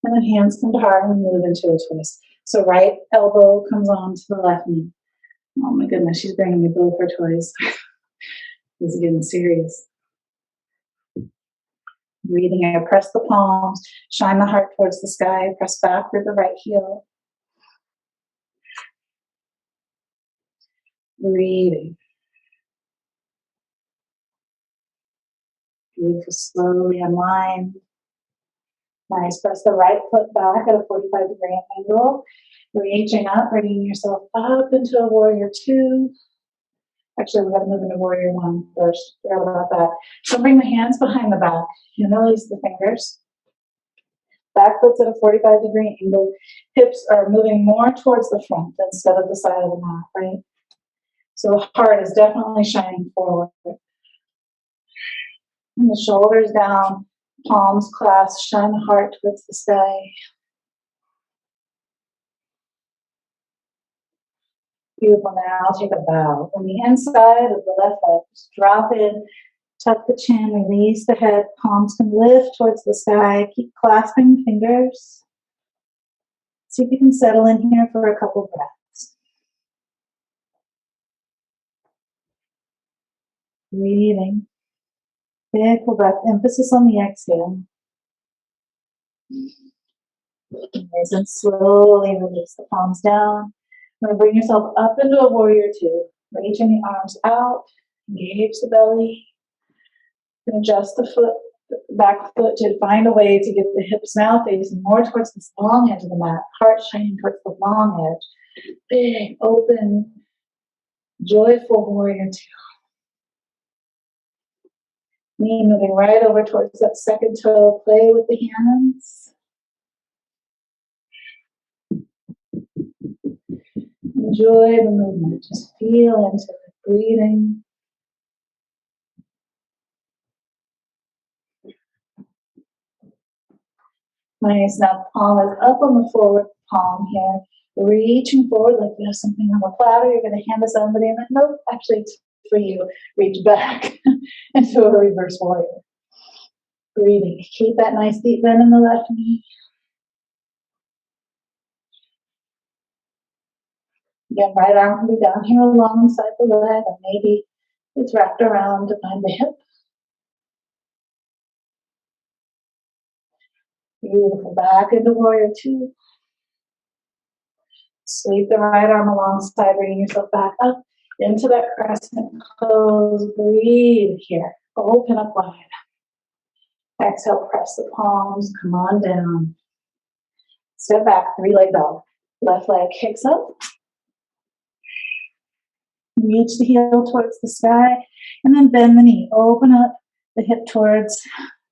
And then hands come to heart and move into a twist. So right elbow comes on to the left knee. Oh my goodness, she's bringing me both her toys. This is getting serious. Breathing air, press the palms, shine the heart towards the sky, press back with the right heel. Breathing. Beautiful. Slowly unwind. Nice. Press the right foot back at a 45-degree angle. Reaching up, bringing yourself up into a warrior two. Actually, we're going to move into warrior one first. Forgot about that. So bring the hands behind the back. Interlace the fingers. Back foot's at a 45-degree angle. Hips are moving more towards the front instead of the side of the mat, right? So the heart is definitely shining forward. And the shoulders down, palms clasped, shine the heart towards the sky. Beautiful. Now take a bow. On the inside of the left leg, just drop in, tuck the chin, release the head. Palms can lift towards the sky. Keep clasping fingers. See if you can settle in here for a couple breaths. Breathing. Big full breath. Emphasis on the exhale. Nice, and slowly release the palms down. Now bring yourself up into a warrior two. Reaching the arms out. Engage the belly. And adjust the foot, back foot to find a way to get the hips now facing more towards this long edge of the mat. Heart shining towards the long edge. Big, open, joyful warrior two. Knee moving right over towards that second toe. Play with the hands. Enjoy the movement. Just feel into it. Breathing. Nice. Now palm is up on the forward palm here. Reaching forward like you have something on the platter. You're going to hand to somebody and then, nope, actually it's for you. Reach back into a reverse warrior. Breathing. Keep that nice deep bend in the left knee. Again, right arm can be down here alongside the leg, or maybe it's wrapped around behind the hip. Beautiful. Back into warrior two. Sweep the right arm alongside, bringing yourself back up into that crescent pose. Breathe here. Open up wide. Exhale, press the palms. Come on down. Step back, three-leg dog. Left leg kicks up. Reach the heel towards the sky, and then bend the knee. Open up the hip towards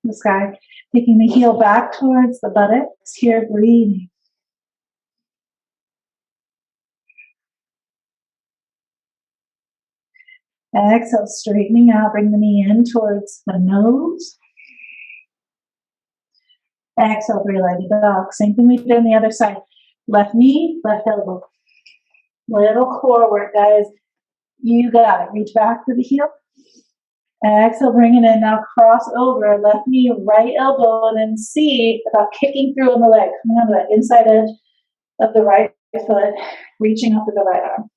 the sky, taking the heel back towards the buttocks. Here, breathing. Exhale, straightening out. Bring the knee in towards the nose. Exhale, three-legged dog. Same thing we did on the other side. Left knee, left elbow. Little core work, guys. You got it. Reach back to the heel. Exhale, bring it in. Now cross over. Left knee, right elbow, and then see about kicking through on the leg. Coming onto that inside edge of the right foot, reaching up with the right arm.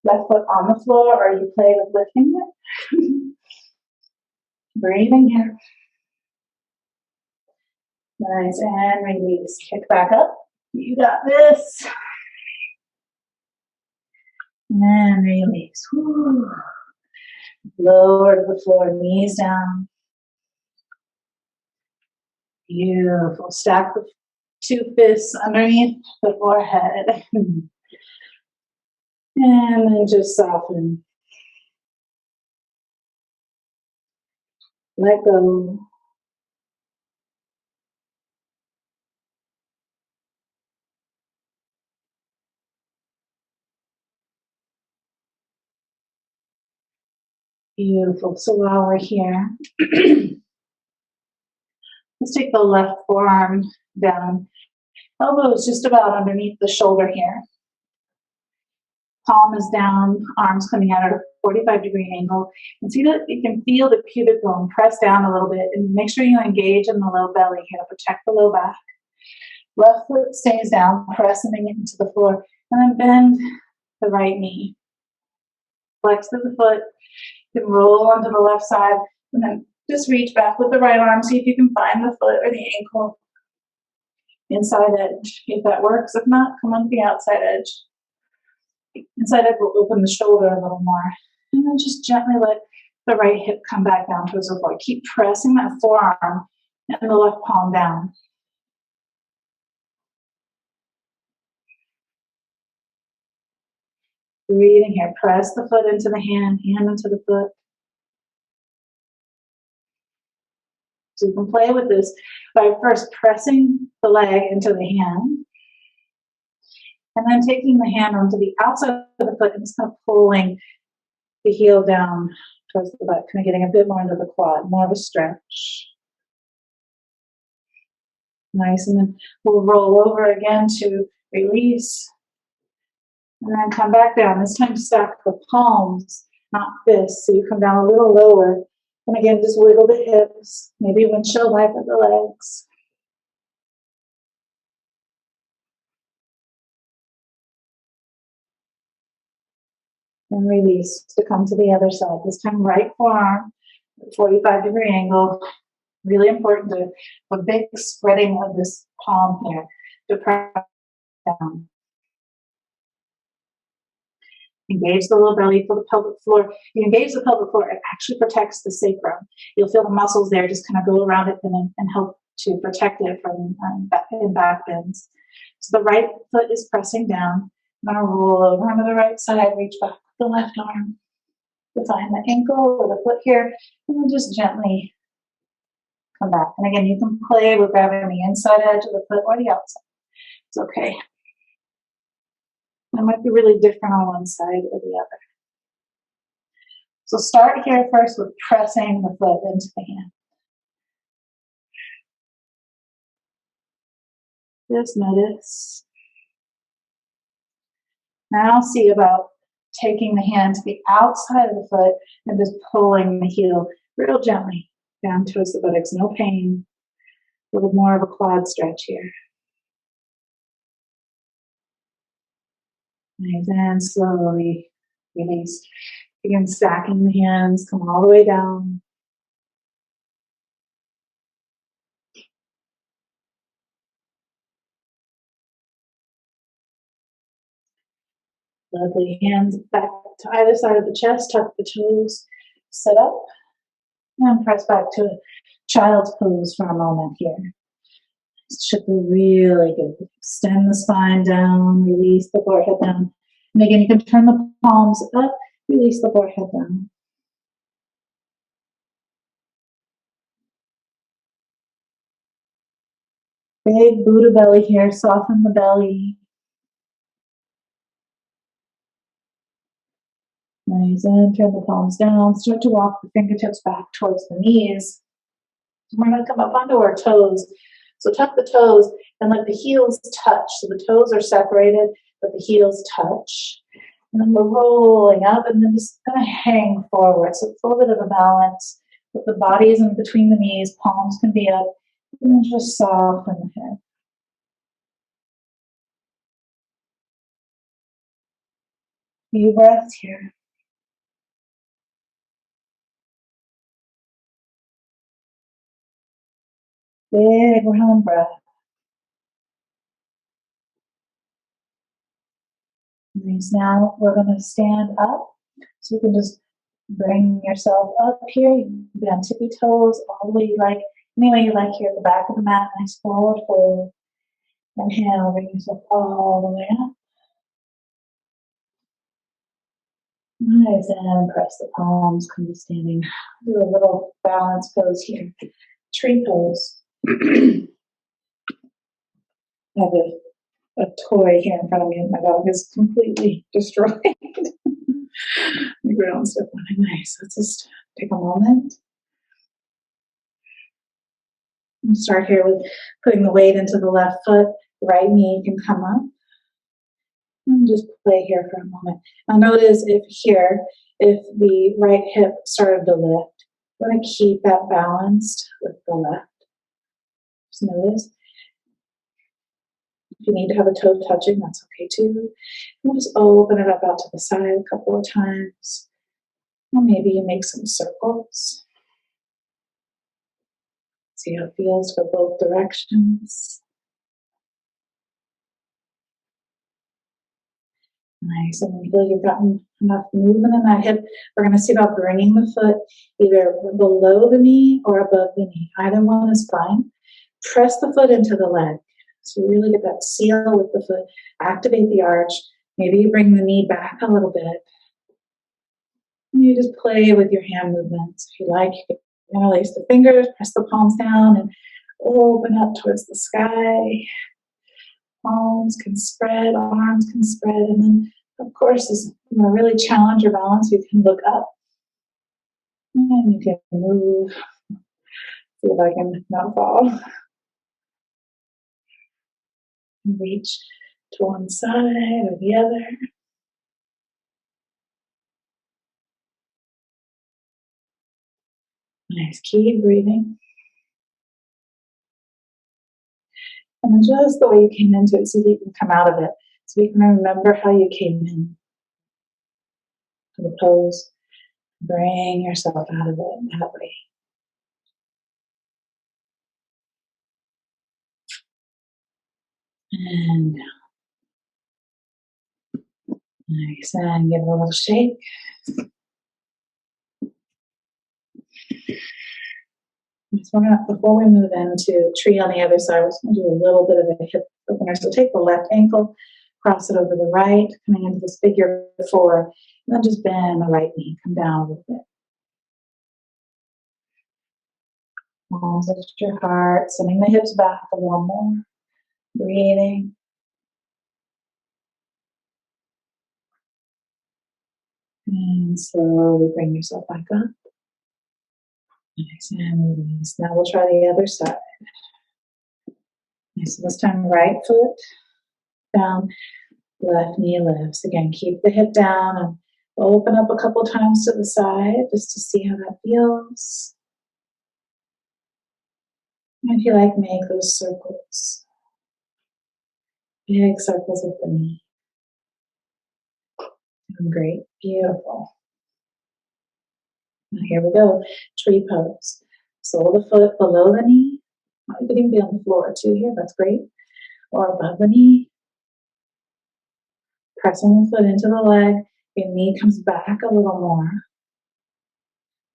Left foot on the floor, or you play with lifting it. Breathing here. Nice, and release. Kick back up. You got this. And release. Whew. Lower to the floor, knees down. Beautiful. Stack the two fists underneath the forehead. And then just soften. Let go. Beautiful. So while we're here, let's take the left forearm down. Elbow is just about underneath the shoulder here. Palm is down, arms coming out at a 45-degree angle. And see that you can feel the pubic bone press down a little bit, and make sure you engage in the low belly here to protect the low back. Left foot stays down, pressing into the floor, and then bend the right knee. Flex through the foot, you can roll onto the left side, and then just reach back with the right arm. See if you can find the foot or the ankle inside edge, if that works. If not, come on to the outside edge. Inside it will open the shoulder a little more. And then just gently let the right hip come back down towards the floor. Keep pressing that forearm and the left palm down. Breathing here. Press the foot into the hand, hand into the foot. So you can play with this by first pressing the leg into the hand, and then taking the hand onto the outside of the foot and just kind of pulling the heel down towards the butt, kind of getting a bit more into the quad, more of a stretch. Nice, and then we'll roll over again to release, and then come back down. This time stack the palms, not fists, so you come down a little lower. And again, just wiggle the hips, maybe windshield wiper the legs. And release to come to the other side. This time right forearm, 45-degree angle. Really important to a big spreading of this palm here to press down. Engage the lower belly, feel the pelvic floor. You engage the pelvic floor, it actually protects the sacrum. You'll feel the muscles there just kind of go around it and help to protect it from back bends. So the right foot is pressing down. I'm going to roll over onto the right side, reach back with the left arm to find the ankle or the foot here, and then just gently come back. And again, you can play with grabbing the inside edge of the foot or the outside. It's okay. It might be really different on one side or the other. So start here first with pressing the foot into the hand. Just notice. Now see about taking the hand to the outside of the foot and just pulling the heel real gently down towards the buttocks. No pain. A little more of a quad stretch here. Nice, and slowly release. Begin stacking the hands, come all the way down. Lovely. Hands back to either side of the chest, tuck the toes, sit up, and press back to child's pose for a moment here. This should be really good. Extend the spine down, release the forehead down. And again, you can turn the palms up, release the forehead down. Big Buddha belly here, soften the belly. Nice, and turn the palms down. Start to walk the fingertips back towards the knees. We're going to come up onto our toes. So tuck the toes and let the heels touch. So the toes are separated, but the heels touch. And then we're rolling up and then just going to hang forward. So it's a little bit of a balance. But the body is in between the knees, palms can be up, and then just soften the head. Few breaths here. Big round breath. Nice. Now we're going to stand up. So you can just bring yourself up here. You can be on tippy toes, all the way you like, any way you like here at the back of the mat. Nice forward fold. Inhale, bring yourself all the way up. Nice, and press the palms, come to standing. Do a little balance pose here. Tree pose. I have a toy here in front of me, and my dog is completely destroyed. The ground stuff on it. Nice. Let's just take a moment. And start here with putting the weight into the left foot. Right knee can come up. And just play here for a moment. Now notice if the right hip started to lift, we're going to keep that balanced with the left. Just notice. If you need to have a toe touching, that's okay too. And just open it up out to the side a couple of times. Or maybe you make some circles. See how it feels for both directions. Nice, and you feel like you've gotten enough movement in that hip. We're going to see about bringing the foot either below the knee or above the knee. Either one is fine. Press the foot into the leg. So you really get that seal with the foot. Activate the arch. Maybe you bring the knee back a little bit. And you just play with your hand movements. If you like, you can interlace the fingers, press the palms down, and open up towards the sky. Palms can spread, arms can spread, and then, of course, as you really challenge your balance, you can look up and you can move. See if I can not fall. Reach to one side or the other. Nice, keep breathing. And just the way you came into it, see if you can come out of it. So you can remember how you came in to the pose. Bring yourself out of it that way. And down. Nice, and give it a little shake. So before we move into tree on the other side, we're just going to do a little bit of a hip opener. So take the left ankle, cross it over the right, coming into this figure 4, and then just bend the right knee, come down a little bit. Palms at your heart, sending the hips back a little more, breathing. And slowly bring yourself back up. Nice, and release. Now we'll try the other side. Nice, so this time right foot down, left knee lifts. Again, keep the hip down and open up a couple times to the side just to see how that feels. And if you like, make those circles. Big circles with the knee. Doing great. Beautiful. Now here we go. Tree pose. Sole of the foot below the knee. You could even be on the floor too here. That's great. Or above the knee. Pressing the foot into the leg. Your knee comes back a little more.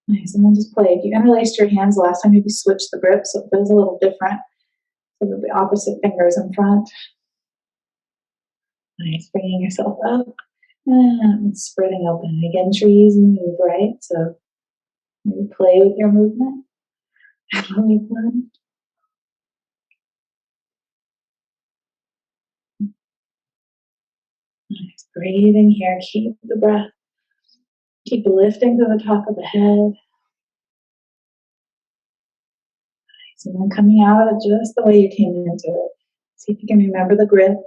Nice. And then just play. If you interlaced your hands last time, maybe switch the grip so it feels a little different. So that the opposite fingers in front. Nice. Bringing yourself up. And spreading open. Again, trees move, right? So maybe play with your movement. Really fun. Nice. Breathing here. Keep the breath. Keep lifting to the top of the head. Nice. And then coming out of it just the way you came into it. See if you can remember the grip.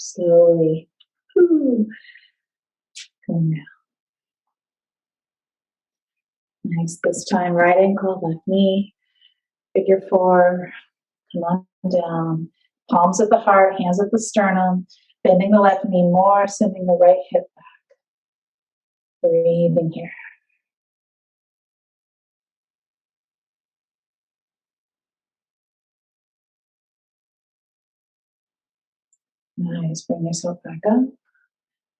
Slowly. Going down. Nice. This time, right ankle, left knee. Figure 4. Come on down. Palms at the heart, hands at the sternum. Bending the left knee more, sending the right hip back. Breathing here. Nice. Bring yourself back up.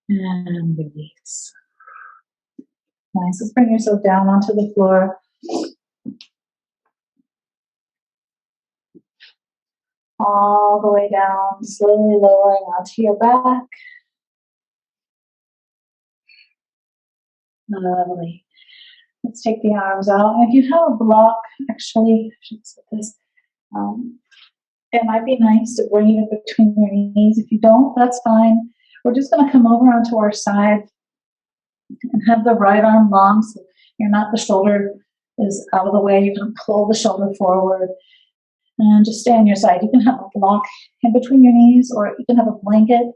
And release. Nice. Let's bring yourself down onto the floor. All the way down, slowly lowering onto your back. Lovely. Let's take the arms out. And if you have a block, actually, I should set this. It might be nice to bring it between your knees. If you don't, that's fine. We're just going to come over onto our side and have the right arm long so you're not, the shoulder is out of the way. You can pull the shoulder forward and just stay on your side. You can have a block in between your knees, or you can have a blanket,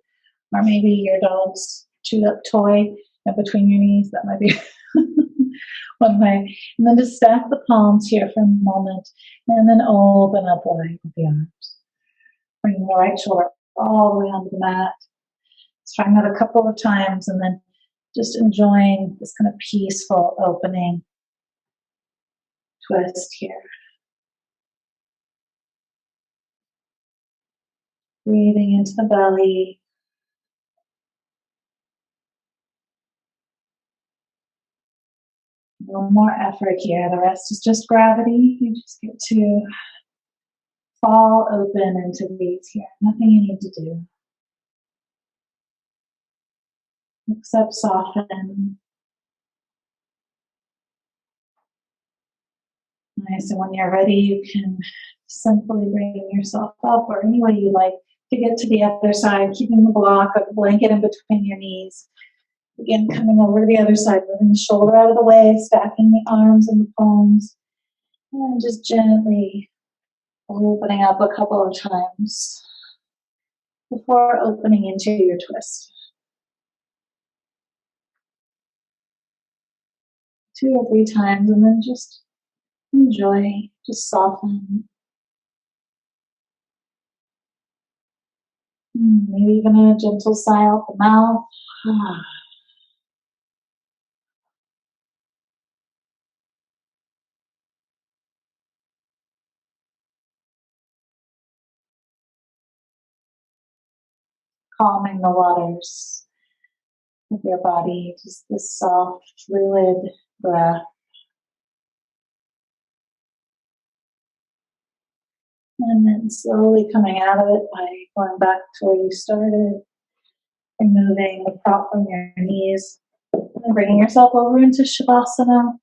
or maybe your dog's chewed up toy in between your knees. That might be one way. And then just stack the palms here for a moment and then open up wide with the arms. Bring the right shoulder all the way onto the mat. Let's try that a couple of times and then just enjoying this kind of peaceful opening twist here. Breathing into the belly. No more effort here. The rest is just gravity. You just get to fall open into these here. Nothing you need to do except soften. Nice. And when you're ready, you can simply bring yourself up or any way you like to get to the other side, keeping the block of the blanket in between your knees. Again, coming over to the other side, moving the shoulder out of the way, stacking the arms and the palms, and just gently opening up a couple of times before opening into your twist. 2 or 3 times, and then just enjoy, just soften. Maybe even a gentle sigh out the mouth. Calming the waters of your body, just this soft, fluid breath. And then slowly coming out of it by going back to where you started, removing the prop from your knees, and bringing yourself over into Shavasana.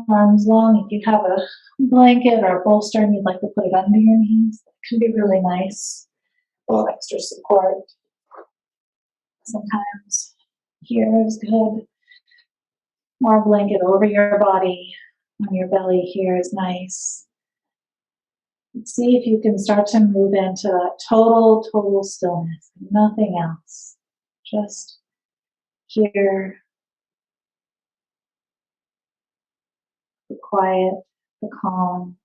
Arms long. If you have a blanket or a bolster and you'd like to put it under your knees, it can be really nice. A little extra support. Sometimes here is good. More blanket over your body on your belly here is nice. See if you can start to move into that total stillness. Nothing else. Just here, the quiet, the calm.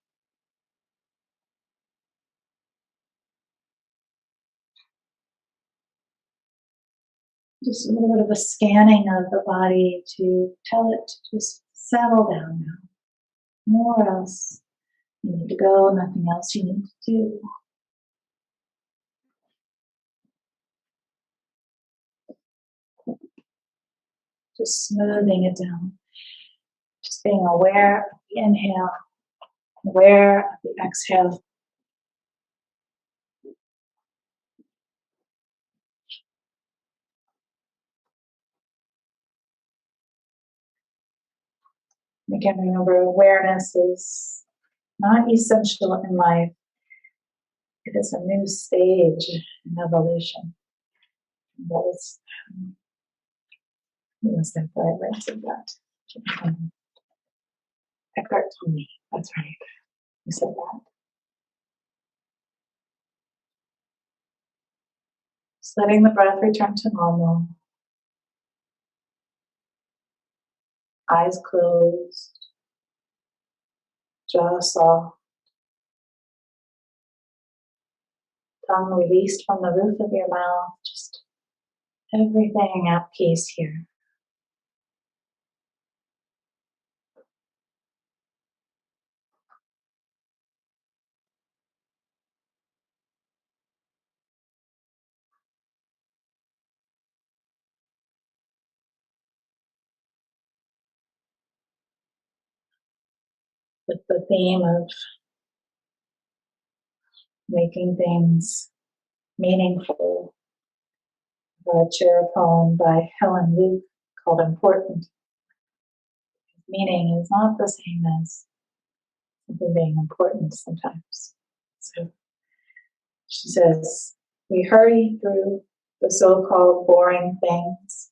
Just a little bit of a scanning of the body to tell it to just settle down now. Nowhere else you need to go, nothing else you need to do. Just smoothing it down. Just being aware of the inhale, aware of the exhale. Again, remember, awareness is not essential in life. It is a new stage in evolution. That is, I rented that. Eckhart Tolle, that's right. You said that. Just letting the breath return to normal. Eyes closed. Jaw soft. Tongue released from the roof of your mouth. Just everything at peace here. With the theme of making things meaningful, a chair poem by Helen Luke called Important. Meaning is not the same as something being important sometimes. So she says, we hurry through the so-called boring things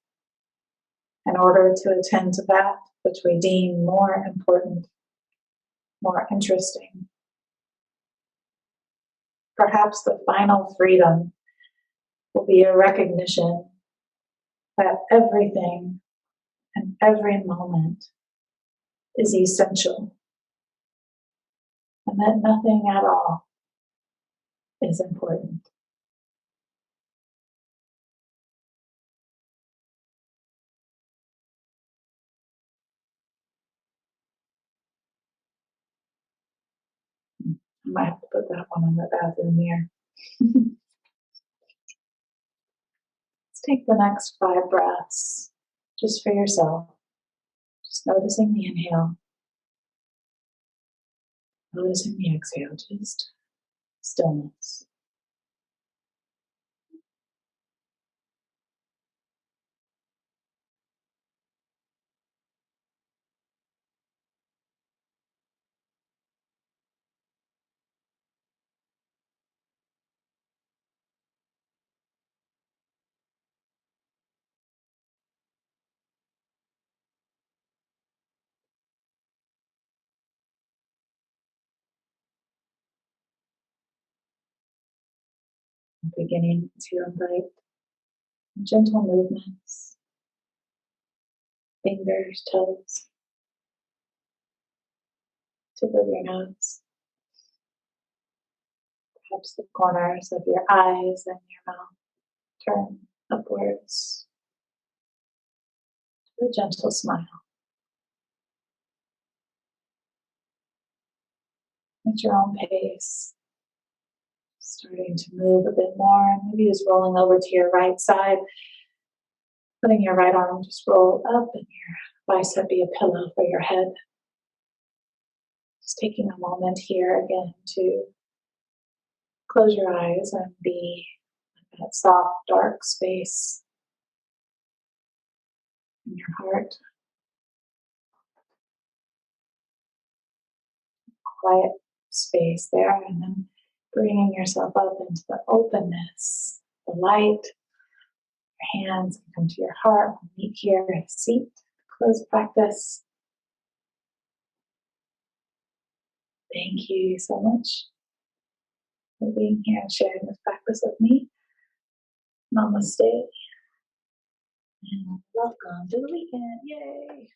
in order to attend to that which we deem more important, more interesting. Perhaps the final freedom will be a recognition that everything and every moment is essential, and that nothing at all is important. I might have to put that one on the bathroom mirror. Let's take the next 5 breaths just for yourself. Just noticing the inhale, noticing the exhale, just stillness. Beginning to invite gentle movements, fingers, toes, tip of your nose, perhaps the corners of your eyes and your mouth turn upwards to a gentle smile. At your own pace, starting to move a bit more, maybe just rolling over to your right side, letting your right arm just roll up and your bicep be a pillow for your head. Just taking a moment here again to close your eyes and be in that soft, dark space in your heart. Quiet space there, and then bringing yourself up into the openness, the light, your hands come to your heart, meet here at a seat, close practice. Thank you so much for being here and sharing this practice with me. Namaste, and welcome to the weekend. Yay!